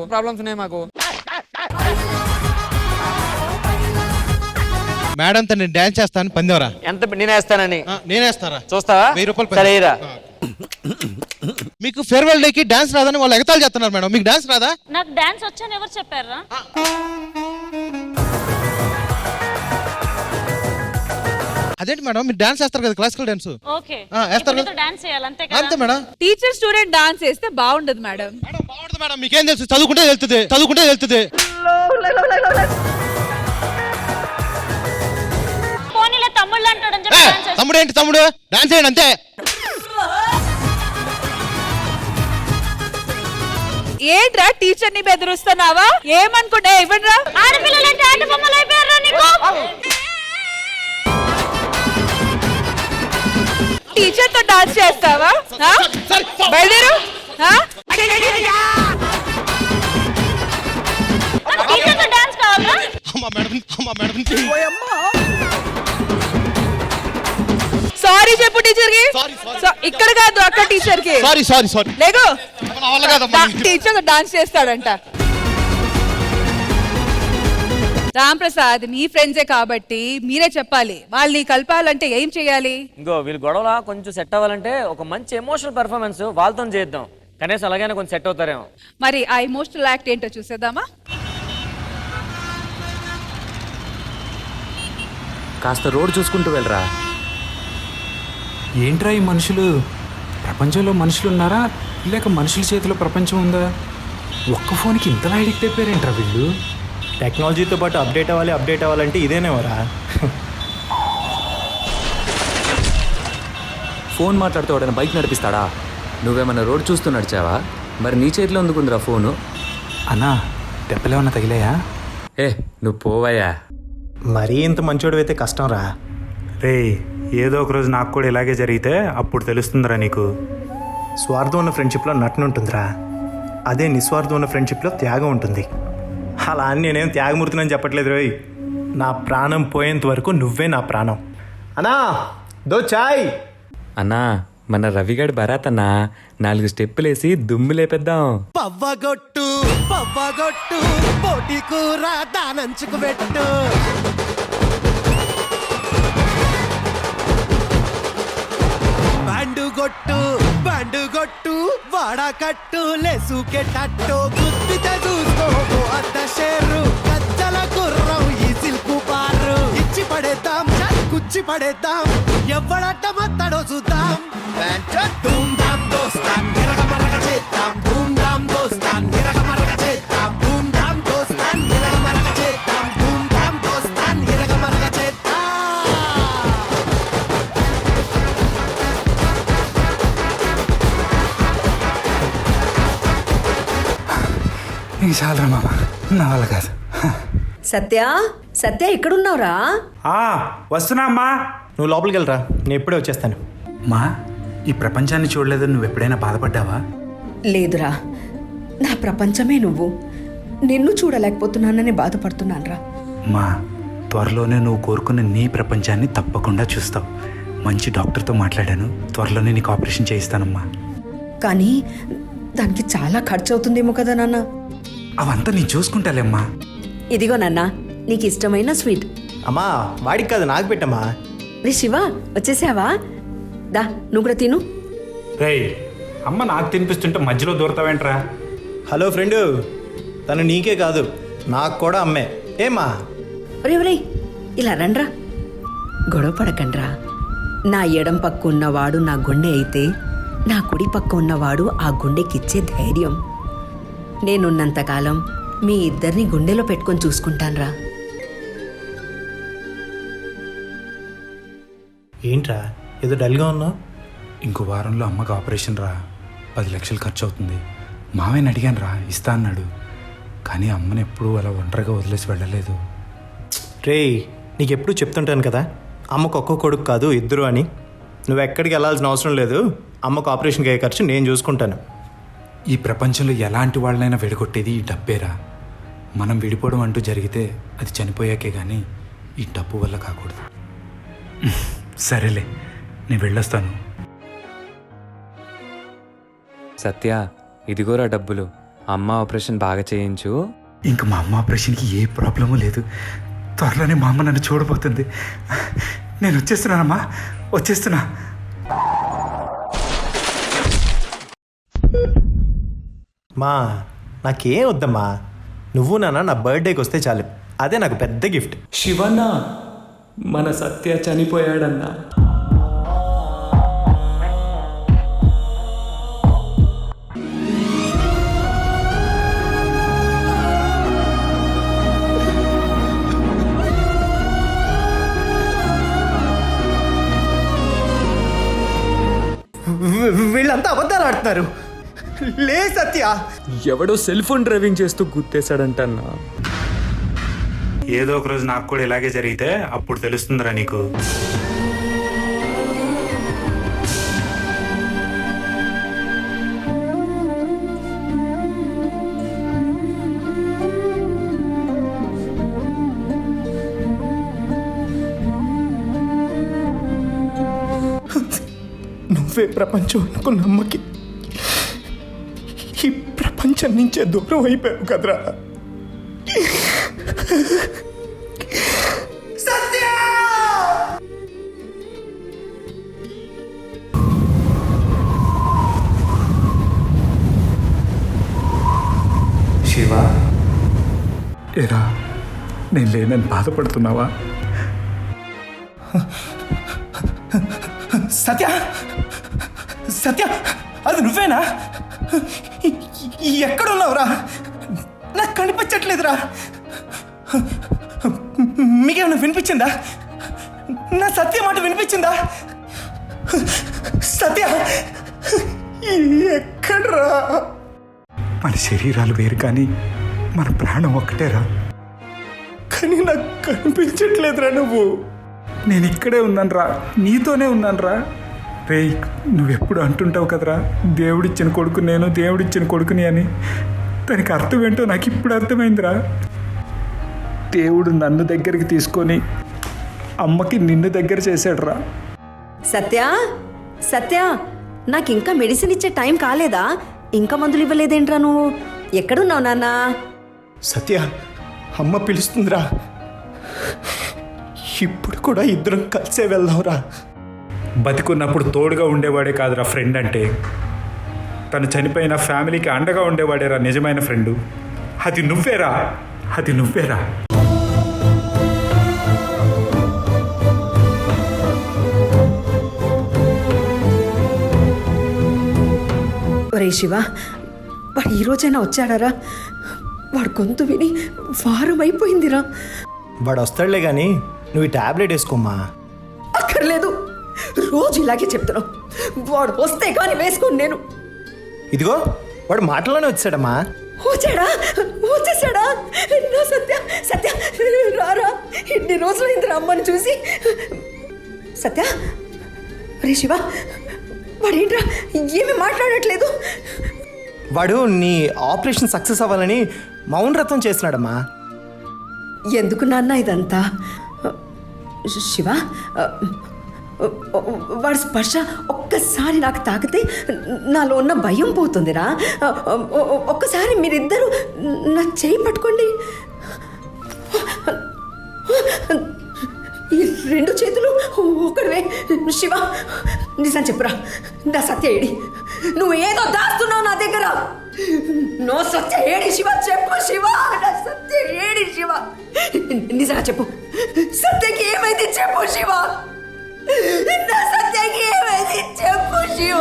మేడం తో నేను డాన్స్ చేస్తాను, పందేవరా? ఎంత నేనేస్తానని? నేనేస్తారా? చూస్తావా? 1000 రూపాయలు. సరే ఇరా. మీకు ఫేర్వెల్ డే కి డాన్స్ రాదని వాళ్ళు ఎగతాలు చేస్తున్నారు మేడం. మీకు డాన్స్ రాదా? నాకు డాన్స్ వచ్చని ఎవరు చెప్పారా? అదేంటి మేడం, మీరు డాన్స్ చేస్తారు కదా, క్లాసికల్ డాన్స్. ఓకే, వేస్తారు కదా. డాన్స్ చేయాలి అంతే అంతే కదా? మేడం. టీచర్ స్టూడెంట్ డాన్స్ చేస్తే బాగుండదు మేడం. బాగుంటుంది మేడం, మీకేం తెలుసు? చదువుకుంటే వెళ్తుంది. పోనీలే, తమ్ముళ్ళు అంటాడని చెప్పి డాన్స్ చేస్తా. తమ్ముడు ఏంటి తమ్ముడు? డాన్స్ చేయండి అంతే. ఏంట్రా టీచర్ ని బెదిరిస్తున్నావా? ఏమనుకుంటా? ఇవ్వండిరా. ఆడపిల్లలంటే ఆట బొమ్మలు అయిపోయారా నీకు? టీచర్ తో డాన్స్ చేస్తావా? బయలుదేరు. టీచర్తో డాన్స్ కావాలా? సారీ చెప్పు టీచర్ కి. ఇక్కడ కాదు, అక్కడ టీచర్ కి. సారీ లేగు. టీచర్ డాన్స్ చేస్తాడంట. రామ్ ప్రసాద్, మీ ఫ్రెండ్సే కాబట్టి మీరే చెప్పాలి. వాళ్ళని కలపాలంటే ఏం చేయాలి? ఇంకో వీళ్ళు గొడవల కొంచెం సెట్ అవ్వాలంటే ఒక మంచి ఎమోషనల్ పెర్ఫార్మెన్స్ వాళ్ళతో చేద్దాం. కనీసం అలాగైనా కొంచెం సెట్ అవుతారేమో. మరి ఆ ఎమోషనల్ యాక్ట్ ఏంటో చూసేద్దామా? కాస్త రోడ్ చూసుకుంటూ వెళ్ళరా. ఏంట్రా ఈ మనుషులు? ప్రపంచంలో మనుషులు ఉన్నారా లేక మనుషుల చేతిలో ప్రపంచం ఉందా? ఒక్క ఫోన్కి ఇంతలా అడిక్ట్ అయిపోయారేంట్రా వీళ్ళు? టెక్నాలజీతో పాటు అప్డేట్ అవ్వాలంటే ఇదేనేవరా? ఫోన్ మాట్లాడుతూ వాడైనా బైక్ నడిపిస్తాడా? నువ్వేమన్నా రోడ్ చూస్తూ నడిచావా? మరి నీ చేతిలో ఎందుకుందిరా ఫోను? అన్నా, దెబ్బలేమన్నా తగిలాయా? నువ్వు పోవాయా. మరీ ఇంత మంచోడు అయితే కష్టం రా. రే, ఏదో ఒక రోజు నాకు కూడా ఇలాగే జరిగితే అప్పుడు తెలుస్తుందిరా నీకు. స్వార్థం ఉన్న ఫ్రెండ్షిప్లో నటన ఉంటుందిరా. అదే నిస్వార్థం ఉన్న ఫ్రెండ్షిప్లో త్యాగం ఉంటుంది. అలా అని నేనేం త్యాగమూర్తినని చెప్పట్లేదు రోయ్. నా ప్రాణం పోయేంత వరకు నువ్వే నా ప్రాణం. అన్నా, దో చాయ్. అన్నా, మన రవిగాడి బరాత్ అన్నా, 4 స్టెప్పులేసి దుమ్ము లేపేద్దాం. పవ్వగొట్టు పోటీ కూర దానంచుకు పెట్టు. బండుగొట్టు వాడకట్టు లేసుకెట్టట్టు. గుద్దితే చూసుకో అద్ద షేరు గజ్జల గుర్రం ఈ సిల్కు బారు. ఇచ్చి పడేద్దాం, కుచ్చి పడేద్దాం, ఎవడట్ట మత్తడో చూద్దాం. ధూమ్ ధామ్ దోస్తాన్ నిరగమరగ చేద్దాం. ధూమ్ ధామ్ దోస్తాన్ నిరగమరగ చేద్దాం. ధూమ్ ధామ్ దోస్తాన్ నిరగమరగ చేద్దాం. ధూమ్ ధామ్ దోస్తాన్ నిరగమరగ చేద్దాం. నీకు చాలరా మామ, నా వల్ల కాదు. సత్య ఎక్కడున్నావురా? వస్తున్నా అమ్మా, నువ్వు లోపలికి వెళ్ళరా, నేను ఎప్పుడే వచ్చేస్తాను. మా, ఈ ప్రపంచాన్ని చూడలేదని నువ్వు ఎప్పుడైనా బాధపడ్డావా? లేదురా, నా ప్రపంచమే నువ్వు. నిన్ను చూడలేకపోతున్నానని బాధపడుతున్నానురా. మా, త్వరలోనే నువ్వు కోరుకున్న నీ ప్రపంచాన్ని తప్పకుండా చూస్తావు. మంచి డాక్టర్తో మాట్లాడాను, త్వరలోనే నీకు ఆపరేషన్ చేయిస్తానమ్మా. కానీ దానికి చాలా ఖర్చు అవుతుందేమో కదా నాన్న. అవంతా నేను చూసుకుంటాలేమ్మా. ఇదిగో నాన్న, నీకు ఇష్టమైన స్వీట్. అమ్మా, వాడికి కాదు, నాకు పెట్టమ్మా. రే శివ, వచ్చేసావా? దా, నువ్వు కూడా తిను. రేయ్, అమ్మ నాకు తినిపిస్తుంటే మధ్యలో దూరతావేంట్రా? హలో ఫ్రెండు, తను నీకే కాదు నాకు కూడా అమ్మే. ఏమ్మా? ఒరే ఇలా రండ్రా. గొడవ పడకండ్రా. నా ఎడం పక్క ఉన్నవాడు నా గుండె అయితే నా కుడి పక్క ఉన్నవాడు ఆ గుండెకిచ్చే ధైర్యం. నేనున్నంతకాలం మీ ఇద్దరిని గుండెలో పెట్టుకొని చూసుకుంటాన్రా. ఏంట్రా ఏదో డల్గా ఉన్నావు? ఇంకో వారంలో అమ్మకి ఆపరేషన్ రా, 10 లక్షలు ఖర్చు అవుతుంది. మావయ్యని అడిగాను రా, ఇస్తా అన్నాడు. కానీ అమ్మని ఎప్పుడూ అలా ఒంటరిగా వదిలేసి వెళ్ళలేదు. రేయ్, నీకు ఎప్పుడు చెప్తుంటాను కదా, అమ్మకు ఒక్క కొడుకు కాదు 2 అని. నువ్వు ఎక్కడికి వెళ్ళాల్సిన అవసరం లేదు. అమ్మకు ఆపరేషన్కి అయ్యే ఖర్చు నేను చూసుకుంటాను. ఈ ప్రపంచంలో ఎలాంటి వాళ్ళనైనా విడగొట్టేది ఈ డబ్బేరా. మనం విడిపోవడం అంటూ జరిగితే అది చనిపోయాకే కానీ ఈ డబ్బు వల్ల కాకూడదు. సరేలే, నేను వెళ్ళొస్తాను. సత్య, ఇదిగోరా డబ్బులు. అమ్మ ఆపరేషన్ బాగా చేయించు. ఇంకా మా అమ్మ ఆపరేషన్కి ఏ ప్రాబ్లము లేదు. త్వరలోనే మా అమ్మ నన్ను చూడబోతుంది. నేను వచ్చేస్తున్నానమ్మా, వచ్చేస్తున్నా. మా నాకేం వద్దమ్మా, నువ్వు నా బర్త్డేకి వస్తే చాలు, అదే నాకు పెద్ద గిఫ్ట్. శివన్న, మన సత్య చనిపోయాడన్నా. వీళ్ళంతా అబద్ధాలు ఆడుతున్నారు. లే సత్య, ఎవడో సెల్ ఫోన్ డ్రైవింగ్ చేస్తూ గుర్తేశాడంటన్నా. ఏదో ఒక రోజు నాకు కూడా ఇలాగే జరిగితే అప్పుడు తెలుస్తుందిరా నీకు. నువ్వే ప్రపంచం అనుకున్న అమ్మకి ఈ ప్రపంచం నుంచే దూరం అయిపోయావు కదరా. శివ, ఎరా నేను లేనని బాధపడుతున్నావా? సత్య, సత్య, అది నువ్వేనా? ఎక్కడున్నావురా? నాకు కనిపించట్లేదురా. మీకేమైనా వినిపించిందా? నా సత్య మాట వినిపించిందా? సత్య ఎక్కడ్రా? మన శరీరాలు వేరు కానీ మన ప్రాణం ఒక్కటేరా. కానీ నాకు కనిపించట్లేదురా నువ్వు. నేను ఇక్కడే ఉన్నానురా, నీతోనే ఉన్నానురా. రే, నువ్వెప్పుడు అంటుంటావు కదరా, దేవుడిచ్చిన కొడుకు నేను, దేవుడిచ్చిన కొడుకుని అని. దానికి అర్థం ఏంటో నాకు ఇప్పుడు అర్థమైందిరా. దేవుడు నన్ను దగ్గరికి తీసుకొని అమ్మకి నిన్ను దగ్గర చేశాడురా. సత్య, సత్య, నాకు ఇంకా మెడిసిన్ ఇచ్చే టైం కాలేదా? ఇంకా మందులు ఇవ్వలేదేంట్రా నువ్వు? ఎక్కడున్నావు నాన్న? సత్య, అమ్మ పిలుస్తుందిరా. ఇప్పుడు కూడా ఇద్దరం కలిసే వెళ్దాంరా. బతికున్నప్పుడు తోడుగా ఉండేవాడే కాదురా ఫ్రెండ్ అంటే. తను చనిపోయిన ఫ్యామిలీకి అండగా ఉండేవాడేరా నిజమైన ఫ్రెండు. అది నువ్వేరా, అది నువ్వేరా. ఒరే శివ, వాడు ఈరోజైనా వచ్చాడారా? వాడు గొంతు విని వారం అయిపోయిందిరా. వాడు వస్తాడులే కానీ నువ్వు ఈ టాబ్లెట్ వేసుకోమ్మా. అక్కర్లేదు, రోజు ఇలాగే చెప్తున్నావు. వాడు వస్తే కానీ వేసుకోను నేను. ఇదిగో వాడు మాటలోనే వచ్చాడమ్మా. వచ్చాడా? వచ్చేసాడా? నా సత్య, సత్య రారా. ఇన్ని రోజులైందిరా అమ్మని చూసి. సత్య, రే శివ, వాడేంట్రా ఏమి మాట్లాడట్లేదు? వాడు నీ ఆపరేషన్ సక్సెస్ అవ్వాలని మౌనవ్రతం చేస్తున్నాడమ్మా. ఎందుకు నాన్న ఇదంతా? శివ, వాడి స్పర్శ ఒక్కసారి నాకు తాకితే నాలో ఉన్న భయం పోతుందిరా. ఒక్కసారి మీరిద్దరూ నా చేయి పట్టుకోండి. ఈ రెండు చేతులు ఒకటివే. శివ, నిజం చెప్పురా, నా సత్య ఏడి? నువ్వు ఏదో దాస్తున్నావు నా దగ్గర. నో సత్య ఏడి శివ, చెప్పు శివ, నా సత్య ఏడి శివ? నిజంగా చెప్పు, సత్యకి ఏమైంది చెప్పు శివ. నా సత్యకి ఏమైంది చెప్పు శివ.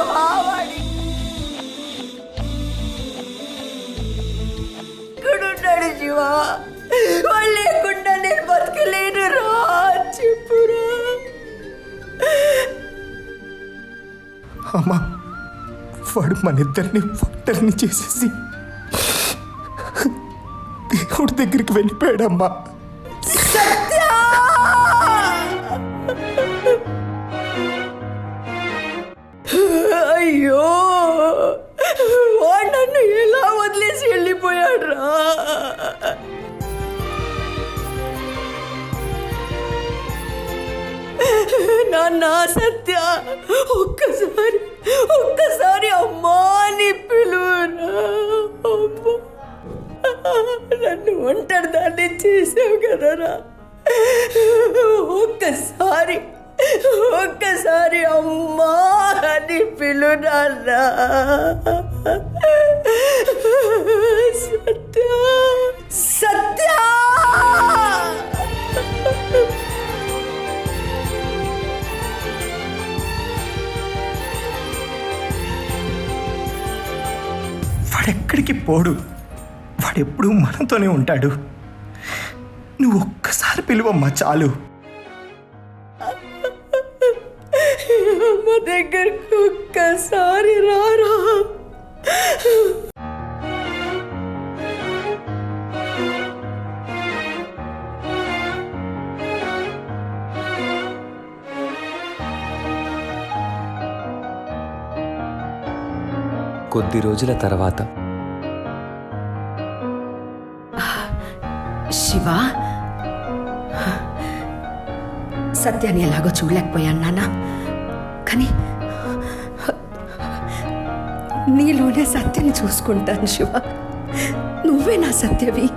ఇక్కడున్నాడు శివ, వాళ్ళు లేకుండా నేను బతకలేను రా. చెప్పురా. అమ్మా, వాడు మన ఇద్దరిని ఒంటరిని చేసేసి దేవుడి దగ్గరికి వెళ్ళిపోయాడమ్మా. సత్య, అయ్యో, వాడు నన్ను నా సత్య, ఒక్కసారి అమ్మా అని పిలువురా. నన్ను ఒంటరి దాన్ని చేసావు కదరా, ఒక్కసారి అమ్మా అని పిలునారా. సత్య సత్య వాడెక్కడికి పోడు, వాడెప్పుడు మనతోనే ఉంటాడు. నువ్వు ఒక్కసారి పిలువమ్మా చాలు. మా దగ్గరకు ఒక్కసారి రారా. కొద్ది రోజుల తర్వాత శివ, సత్యాన్ని ఎలాగో చూడలేకపోయాను నాన్న, కానీ నీలోనే సత్యాన్ని చూసుకుంటాను శివ. నువ్వే నా సత్యవి.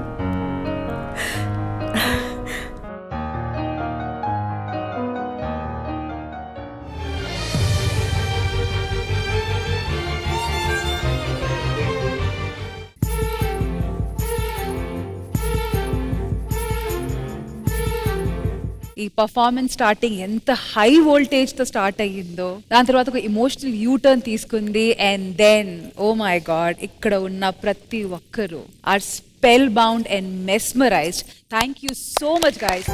ఈ పర్ఫార్మెన్స్ స్టార్టింగ్ ఎంత హై వోల్టేజ్ తో స్టార్ట్ అయ్యిందో, దాని తర్వాత ఒక ఇమోషనల్ యూటర్న్ తీసుకుంది. And then oh my God, ఇక్కడ ఉన్న ప్రతి ఒక్కరు are spellbound and mesmerised. Thank you so much guys.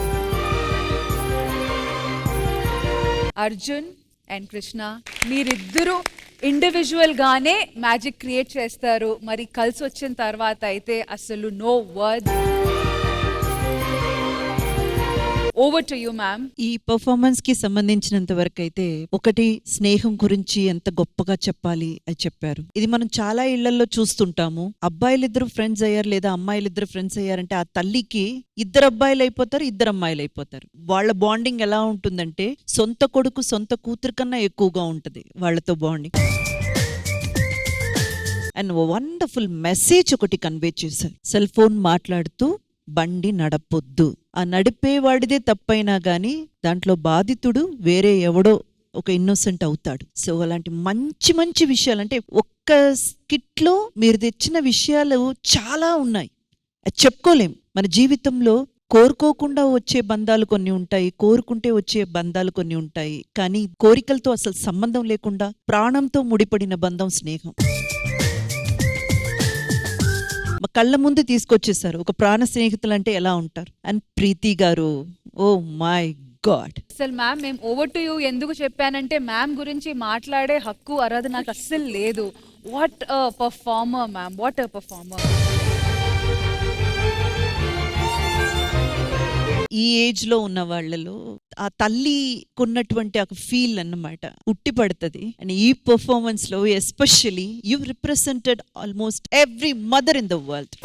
Arjun and Krishna, మీరిద్దరూ ఇండివిజువల్ గానే మ్యాజిక్ క్రియేట్ చేస్తారు, మరి కలిసి వచ్చిన తర్వాత అయితే అసలు no word. Over to you ma'am. ఈ పర్ఫార్మెన్స్ కి సంబంధించినంత వరకు అయితే ఒకటి, స్నేహం గురించి ఎంత గొప్పగా చెప్పాలి అని చెప్పారు. ఇది మనం చాలా ఇళ్లలో చూస్తుంటాము. అబ్బాయిలిద్దరు ఫ్రెండ్స్ అయ్యారు లేదా అమ్మాయిలిద్దరు ఫ్రెండ్స్ అయ్యారంటే ఆ తల్లికి ఇద్దరు అబ్బాయిలు అయిపోతారు, ఇద్దరు అమ్మాయిలు అయిపోతారు. వాళ్ళ బాండింగ్ ఎలా ఉంటుందంటే సొంత కొడుకు సొంత కూతురు కన్నా ఎక్కువగా ఉంటది వాళ్ళతో బాండింగ్. అండ్ వండర్ఫుల్ మెసేజ్ ఒకటి కన్వే చేశారు. సెల్ ఫోన్ మాట్లాడుతూ బండి నడపొద్దు. ఆ నడిపేవాడిదే తప్పైనా గానీ దాంట్లో బాధితుడు వేరే ఎవడో ఒక ఇన్నోసెంట్ అవుతాడు. సో అలాంటి మంచి మంచి విషయాలు, అంటే ఒక్క స్కిట్ లో మీరు తెచ్చిన విషయాలు చాలా ఉన్నాయి, అది చెప్పుకోలేం. మన జీవితంలో కోరుకోకుండా వచ్చే బంధాలు కొన్ని ఉంటాయి, కోరుకుంటే వచ్చే బంధాలు కొన్ని ఉంటాయి. కానీ కోరికలతో అసలు సంబంధం లేకుండా ప్రాణంతో ముడిపడిన బంధం స్నేహం. మా కళ్ళ ముందు తీసుకొచ్చేసారు ఒక ప్రాణ స్నేహితులు అంటే ఎలా ఉంటారు. అండ్ ప్రీతి గారు, ఓ మై గాడ్. అసలు మ్యామ్, మేము ఓవర్ టు యూ ఎందుకు చెప్పానంటే మ్యామ్ గురించి మాట్లాడే హక్కు అర్హత నాకు అస్సలు లేదు. What a performer ma'am, what a performer. ఈ ఏజ్ లో ఉన్న వాళ్ళలో ఆ తల్లికున్నటువంటి ఒక ఫీల్ అన్నమాట ఉట్టి పడుతుంది. అండ్ ఈ పర్ఫార్మెన్స్ లో especially you represented almost every mother in the world.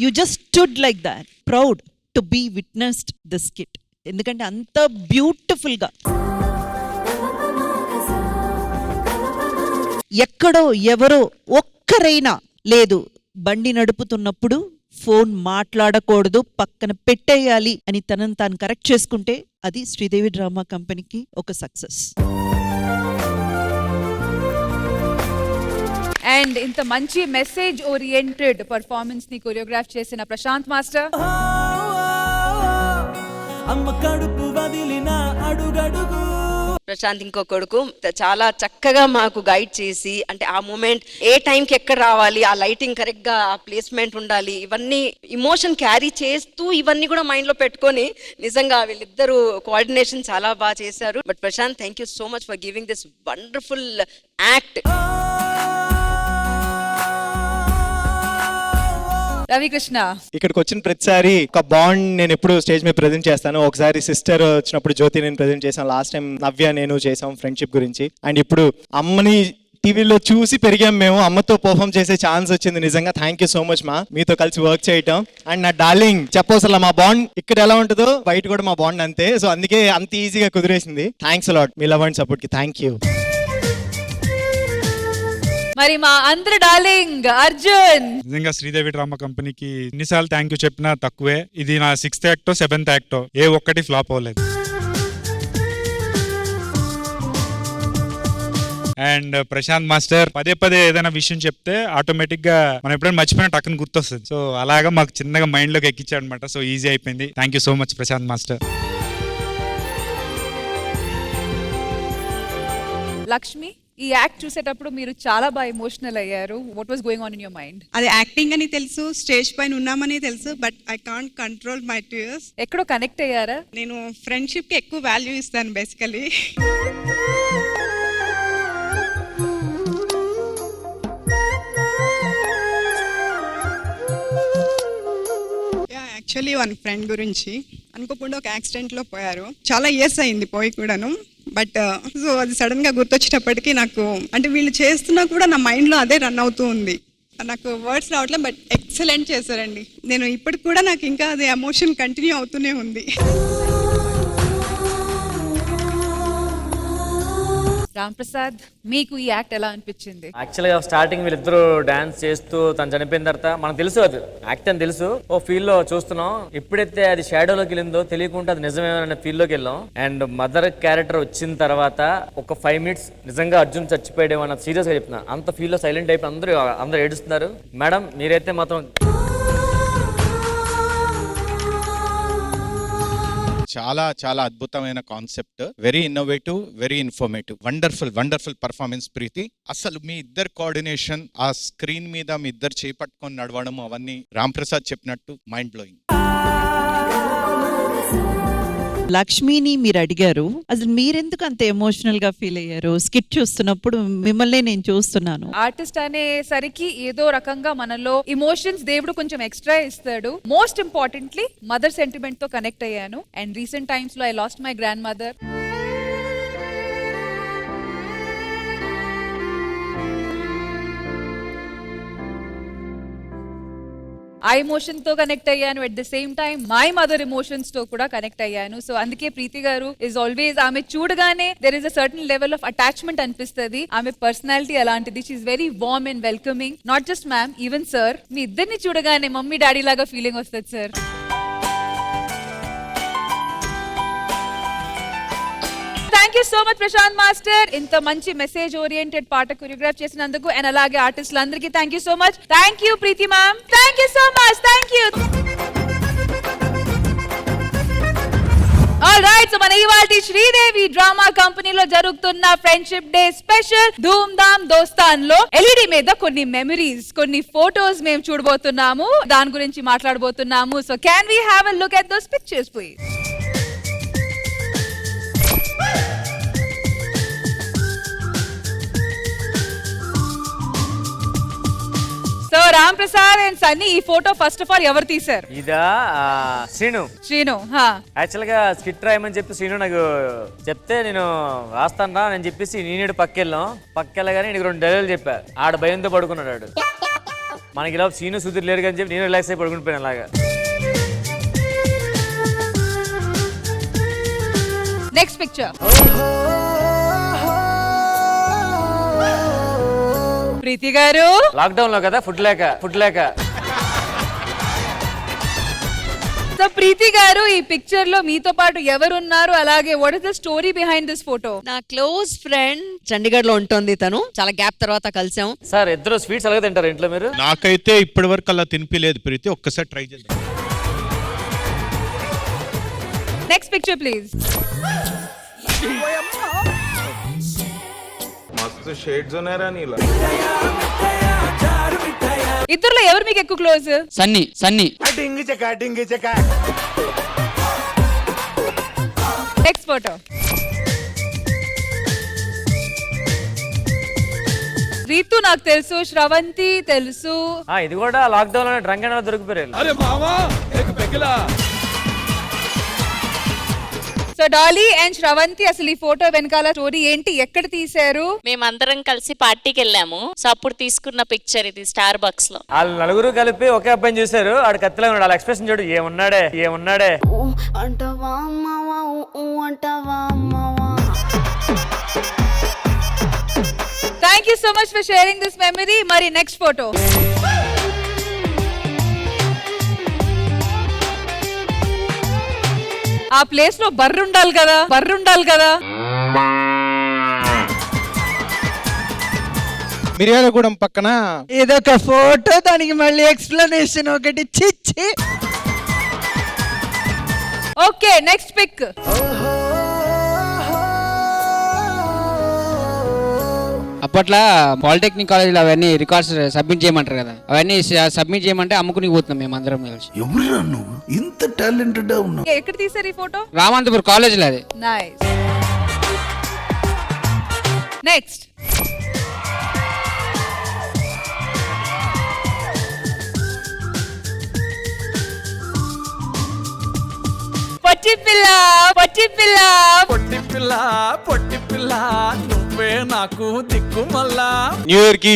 You just stood like that, proud to be witnessed the skit. ఎందుకంటే అంత బ్యూటిఫుల్ గా, ఎక్కడో ఎవరో ఒక్కరైనా లేదు బండి నడుపుతున్నప్పుడు ఫోన్ మాట్లాడకూడదు, పక్కన పెట్టేయాలి అని తనను తాను కరెక్ట్ చేసుకుంటే అది శ్రీదేవి డ్రామా కంపెనీకి ఒక సక్సెస్. అండ్ ఇంత మంచి మెసేజ్ ఓరియంటెడ్ పర్ఫార్మెన్స్ ని కొరియోగ్రాఫ్ చేసిన ప్రశాంత్ మాస్టర్. అమ్మ కడుపు వదిలిన అడుగడుగు. ప్రశాంత్ ఇంకో కొడుకు చాలా చక్కగా మాకు గైడ్ చేసి, అంటే ఆ మూమెంట్ ఏ టైంకి ఎక్కడ రావాలి, ఆ లైటింగ్ కరెక్ట్ గా, ఆ ప్లేస్మెంట్ ఉండాలి, ఇవన్నీ ఇమోషన్ క్యారీ చేస్తూ ఇవన్నీ కూడా మైండ్ లో పెట్టుకొని నిజంగా వీళ్ళిద్దరూ కోఆర్డినేషన్ చాలా బాగా చేశారు. But Prashant, thank you so much for giving this wonderful act. Ravikrishna, ఇక్కడికి వచ్చిన ప్రతిసారి ఒక బాండ్ నేను ఎప్పుడు స్టేజ్ మీద ప్రెజెంట్ చేస్తాను. ఒకసారి సిస్టర్ వచ్చినప్పుడు జ్యోతి నేను ప్రెజెంట్ చేశాను, లాస్ట్ టైం నవ్య నేను చేసాం ఫ్రెండ్షిప్ గురించి. అండ్ ఇప్పుడు అమ్మని టీవీలో చూసి పెరిగాం మేము. అమ్మతో పర్ఫామ్ చేసే ఛాన్స్ వచ్చింది. నిజంగా థ్యాంక్ యూ సో మచ్ మా, మీతో కలిసి వర్క్ చేయటం. అండ్ నా డార్లింగ్ చెప్పవసలా, మా బాండ్ ఇక్కడ ఎలా ఉంటుందో బయట కూడా మా బాండ్ అంతే. సో అందుకే అంత ఈజీగా కుదిరేసింది. థ్యాంక్స్ అలాట్ మీ లవ్ అండ్ సపోర్ట్ కి. Thank you. మరి మా అందరి డార్లింగ్ అర్జున్. నిజంగా శ్రీదేవి డ్రామా కంపెనీకి ఎన్నిసార్లు థ్యాంక్ యూ చెప్పినా తక్కువే. ఇది నా 6th యాక్టో 7th యాక్టో ఏ ఒక్కటి ఫ్లాప్ అవ్వలేదు. అండ్ ప్రశాంత్ మాస్టర్ పదే పదే ఏదైనా విషయం చెప్తే ఆటోమేటిక్ గా మనం ఎప్పుడైనా మర్చిపోయినా టక్కున గుర్తొస్తుంది. సో అలాగా మాకు చిన్నగా మైండ్ లోకి ఎక్కించాడు అనమాట. సో ఈజీ అయిపోయింది. Thank you so much Prashanth master. Lakshmi, ఈ యాక్ట్ చూసేటప్పుడు మీరు చాలా బాగా ఎమోషనల్ అయ్యారు. What was going on in your mind? అది యాక్టింగ్ అని తెలుసు, స్టేజ్ పైన ఉన్నామని తెలుసు, but I can't control my tears. ఎక్కడో కనెక్ట్ అయ్యారా? నేను ఫ్రెండ్షిప్ కి ఎక్కువ వాల్యూ ఇస్తాను బేసికలీ. యాక్చువల్లీ వన్ ఫ్రెండ్ గురించి అనుకోకుండా ఒక యాక్సిడెంట్ లో పోయారు. చాలా ఇయర్స్ అయింది పోయి కూడాను. బట్ సో అది సడన్ గా గుర్తొచ్చేటప్పటికి నాకు అంటే వీళ్ళు చేస్తున్నా కూడా నా మైండ్ లో అదే రన్ అవుతూ ఉంది. నాకు వర్డ్స్ రావట్లేదు, బట్ ఎక్సలెంట్ చేశారండి. నేను ఇప్పటికి కూడా నాకు ఇంకా అది ఎమోషన్ కంటిన్యూ అవుతూనే ఉంది. రామ్ ప్రసాద్, మీకు ఈ యాక్ట్ ఎలా అనిపించింది? యాక్చువల్గా స్టార్టింగ్ వీళ్ళిద్దరు డాన్స్ చేస్తూ తను చనిపోయిన తర్వాత మనకు తెలుసు అది యాక్ట్ అని తెలుసు. ఓ ఫీల్ లో చూస్తున్నాం. ఎప్పుడైతే అది షాడోలోకి వెళ్ళిందో తెలియకుండా అది నిజమేమన్న ఫీల్ లోకి వెళ్ళాం. అండ్ మదర్ క్యారెక్టర్ వచ్చిన తర్వాత ఒక 5 minutes నిజంగా అర్జున్ చచ్చిపోయాడేమో అన్న సీరియస్ గా చెప్తున్నా. అంత ఫీల్ లో సైలెంట్ అయిపోయి అందరూ ఏడుస్తున్నారు. మేడం మీరైతే మాత్రం చాలా చాలా అద్భుతమైన concept. Very innovative, very informative. Wonderful performance Preethi. అసలు మీ ఇద్దరు కోఆర్డినేషన్, ఆ స్క్రీన్ మీద మీ ఇద్దరు చేపట్టుకొని నడవడం, అవన్నీ రామ్ ప్రసాద్ చెప్పినట్టు మైండ్ బ్లోయింగ్. లక్ష్మిని మీరు అడిగారు, అసలు మీరెందుకు అంత ఎమోషనల్ గా ఫీల్ అయ్యారు? స్కిట్ చూస్తున్నప్పుడు మిమ్మల్ని నేను చూస్తున్నాను. ఆర్టిస్ట్ అనేసరికి ఏదో రకంగా మనలో ఇమోషన్స్ దేవుడు కొంచెం ఎక్స్ట్రా ఇస్తాడు. మోస్ట్ ఇంపార్టెంట్లీ మదర్ సెంటిమెంట్ తో కనెక్ట్ అయ్యాను. అండ్ రీసెంట్ టైమ్స్ లో I lost my grand mother. ఆ ఎమోషన్ తో కనెక్ట్ అయ్యాను. At the same time my mother emotions తో కూడా కనెక్ట్ అయ్యాను. సో అందుకే ప్రీతి గారు ఇస్ ఆల్వేస్, ఆమె చూడగానే there is a certain level of attachment అనిపిస్తుంది. ఆమె పర్సనాలిటీ అలాంటిది. She is very warm and welcoming. Not just ma'am, even sir, మీ ఇద్దరిని చూడగానే మమ్మీ డాడీ లాగా ఫీలింగ్ వస్తుంది sir. Thank you so much Prashanth master, ఇంత మంచి మెసేజ్ ఓరియంటెడ్ పాట కొరియోగ్రాఫ్ చేసినందుకు. అండ్ అలాగే ఆర్టిస్టులు అందరికీ thank you so much. Thank you Preethi ma'am, thank you so much. Thank you. All right, so మన ఇవాల్టి శ్రీదేవి డ్రామా కంపెనీలో జరుగుతున్న ఫ్రెండ్షిప్ డే స్పెషల్ ధూమ్ ధామ్ దోస్తాన్ లో ఎల్ఈడి మీద కొన్ని మెమరీస్, కొన్ని ఫోటోస్ మేము చూడబోతున్నాము. దాని గురించి మాట్లాడబోతున్నాము. So can we have a look at those pictures please? So Ram Prasad and Sunny, ఈ ఫోటో ఫస్ట్ ఆఫ్ ఆల్ ఎవరు తీశారు? ఇదా శ్రీను. యాక్చువల్ గా స్కిట్ రాయమని చెప్పి శ్రీను నాకు చెప్తే నేను రాస్తాను రా అని చెప్పేసి నేను పక్కెళ్ళగానే నీకు 2 డైలాగులు చెప్పా. ఆడ భయంతో పడుకున్నాడు. మనకి ఇలా శ్రీను సుధీర్ లేరు అని చెప్పి నేను రిలాక్స్ అయి పడుకునిపోయాను అలాగా. నెక్స్ట్ పిక్చర్ ప్రీతి గారు. లాక్డౌన్ లో కదా, ఫుడ్ లేక. సో ప్రీతి గారు, ఈ పిక్చర్ లో మీతో పాటు ఎవరున్నారు? అలాగే what is the story behind this photo? నా క్లోజ్ ఫ్రెండ్ చండీగఢ్ లో ఉంటుంది. తను చాలా గ్యాప్ తర్వాత కలిసాం. సార్ ఇద్దరు స్వీట్స్ అలాగే తింటారు ఇంట్లో మీరు? నాకైతే ఇప్పటి వరకు అలా తినిపించలేదు ప్రీతి, ఒక్కసారి ట్రై చేద్దాం. Next picture please. మస్తు షేడ్స్ ఉన్నారా నీలా? ఇద్దరులో ఎవరు మీకు ఎక్కువ close? Sunny. Next photo. Ritu నాకు తెలుసు, శ్రవంతి తెలుసు. ఇది కూడా లాక్డౌన్ లో డ్రంక్ అండ్ దొరికిపోయారు. సో డాలీ అండ్ శ్రవంతి, అసలు ఈ ఫోటో వెనకాల స్టోరీ ఏంటి, ఎక్కడ తీశారు? మేమందరం కలిసి పార్టీకి వెళ్ళాము. సో అప్పుడు తీసుకున్న పిక్చర్ ఇది, స్టార్ బక్స్ లో. వాళ్ళు నలుగురు కలిపి ఒకే అబ్బాయిని చూశారు. ఆడ కత్తిలో ఉన్నాడు. వాళ్ళ ఎక్స్ప్రెషన్ చూడు, ఏమున్నాడే. Thank you so much for sharing this memory. మరి నెక్స్ట్ ఫోటో. ఆ ప్లేస్ లో బర్రు ఉండాలి కదా. మిర్యాలగూడెం పక్కన ఇదొక ఫోటో, దానికి మళ్ళీ ఎక్స్ప్లెనేషన్ ఒకటి. చిచ్చి. Okay, next pic. అప్పట్లో పాలిటెక్నిక్ కాలేజీలో అవన్నీ రికార్డ్స్ సబ్మిట్ చేయమంటారు కదా, అవన్నీ సబ్మిట్ చేయమంటే అమ్ముకుని పోతున్నాం మేము అందరం కలిసి. ఎవరురా నువ్వు ఇంత టాలెంటెడ్ ఉన్నావు? ఎక్కడ తీసారు ఈ ఫోటో? రామంతపూర్ కాలేజీలో. అది నైస్. నెక్స్ట్. పొట్టి పిల్ల నువ్వే నాకు దిక్కు మళ్ళా. న్యూ ఇయర్ కి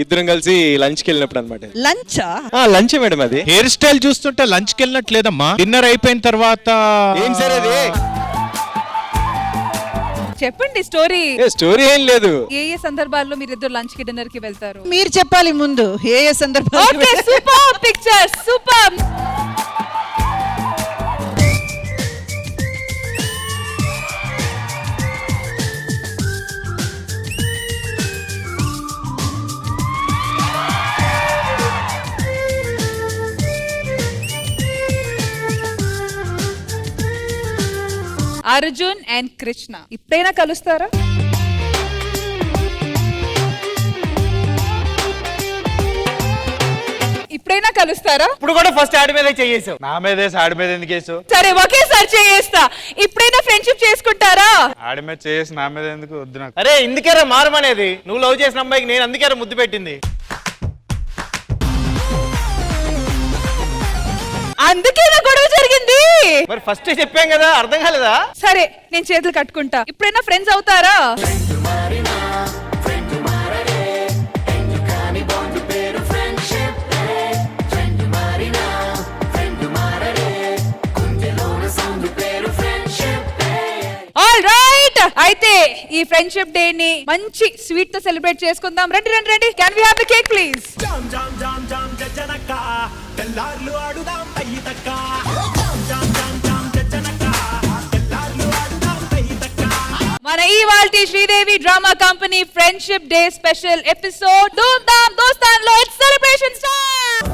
ఇద్దరం కలిసి లంచ్ కి వెళ్ళినప్పుడు అనమాట. లంచా? Lunch madam. అది హెయిర్ స్టైల్ చూస్తుంటే లంచ్ కి వెళ్ళినట్లేదమ్మా. డిన్నర్ అయిపోయిన తర్వాత ఏం సార్ అది? చెప్పండి స్టోరీ. స్టోరీ ఏం లేదు. ఏ సందర్భాల్లో మీరు ఇద్దరు లంచ్ కి డిన్నర్ కి వెళ్తారు? మీరు చెప్పాలి ముందు ఏ సందర్భాలు. Okay, super picture, super. Arjun and Krishna ఇప్పుడైనా కలుస్తారా? ఇప్పుడు కూడా ఫస్ట్ ఆడి మీద చేయేసావు. నా మీదే ఆడి మీద ఎందుకు వేసావు? సరే, ఒకేసారి చేయేస్తా. ఇప్పుడైనా ఫ్రెండ్షిప్ చేసుకుంటారా? ఆడి మీద చేసి నా మీద ఎందుకు? వద్దు నాకు. అరే ఇందుకేరా మారమనేది. నువ్వు లవ్ చేసిన అమ్మాయికి నేను అందుకేరా ముద్దు పెట్టింది. అందుకేనా గొడవ జరిగింది? మరి ఫస్ట్ చెప్పాం కదా, అర్థం కాలేదా? సరే, నేను చేతులు కట్టుకుంటా. ఇప్పుడైనా ఫ్రెండ్స్ అవుతారా? ఆల్ రైట్, అయితే ఈ ఫ్రెండ్షిప్ డే ని మంచి స్వీట్ తో సెలబ్రేట్ చేసుకుందాం. రండి రండి రండి. Can we have the cake please? జామ్ జామ్ జామ్ జామ్ జనక తెల్లార్లు ఆడుదాం పయ్యితక్క. జామ్ జామ్ జామ్ జామ్ జనక తెల్లార్లు ఆడుదాం పయ్యితక్క. మన ఇవాల్టి Sridevi drama company friendship day special episode Dhoom Dhaam దోస్తాన్ లో ఇట్స్ సెలబ్రేషన్ స్టార్.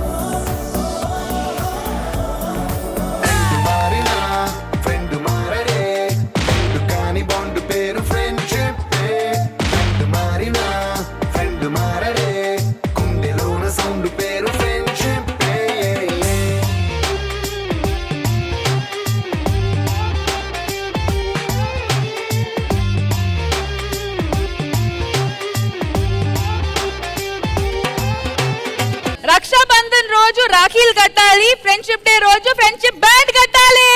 రక్షాబంధన్ రోజు రాఖీలు కట్టాలి, ఫ్రెండ్షిప్ డే రోజు ఫ్రెండ్షిప్ బ్యాండ్ కట్టాలి.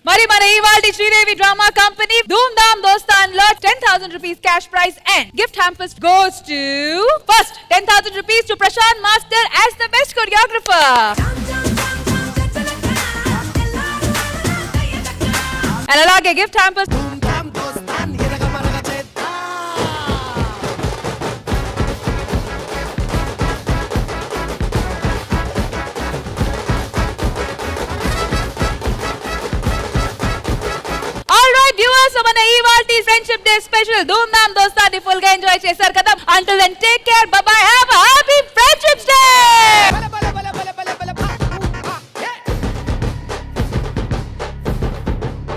మరి మన ఇవాల్టి శ్రీదేవి డ్రామా కంపెనీ ధూమ్ ధామ్ దోస్తాన్ లో 10,000 rupees cash prize and gift hampers goes to first 10,000 rupees to Prashant Master as the best choreographer. And alage gift hampers viewers, మన ఇవాల్టి ఫ్రెండ్షిప్ డే స్పెషల్ ధూమ్ ధామ్ దోస్తాన్ని full గా enjoy చేశారు కదా. Until then, take care, bye bye.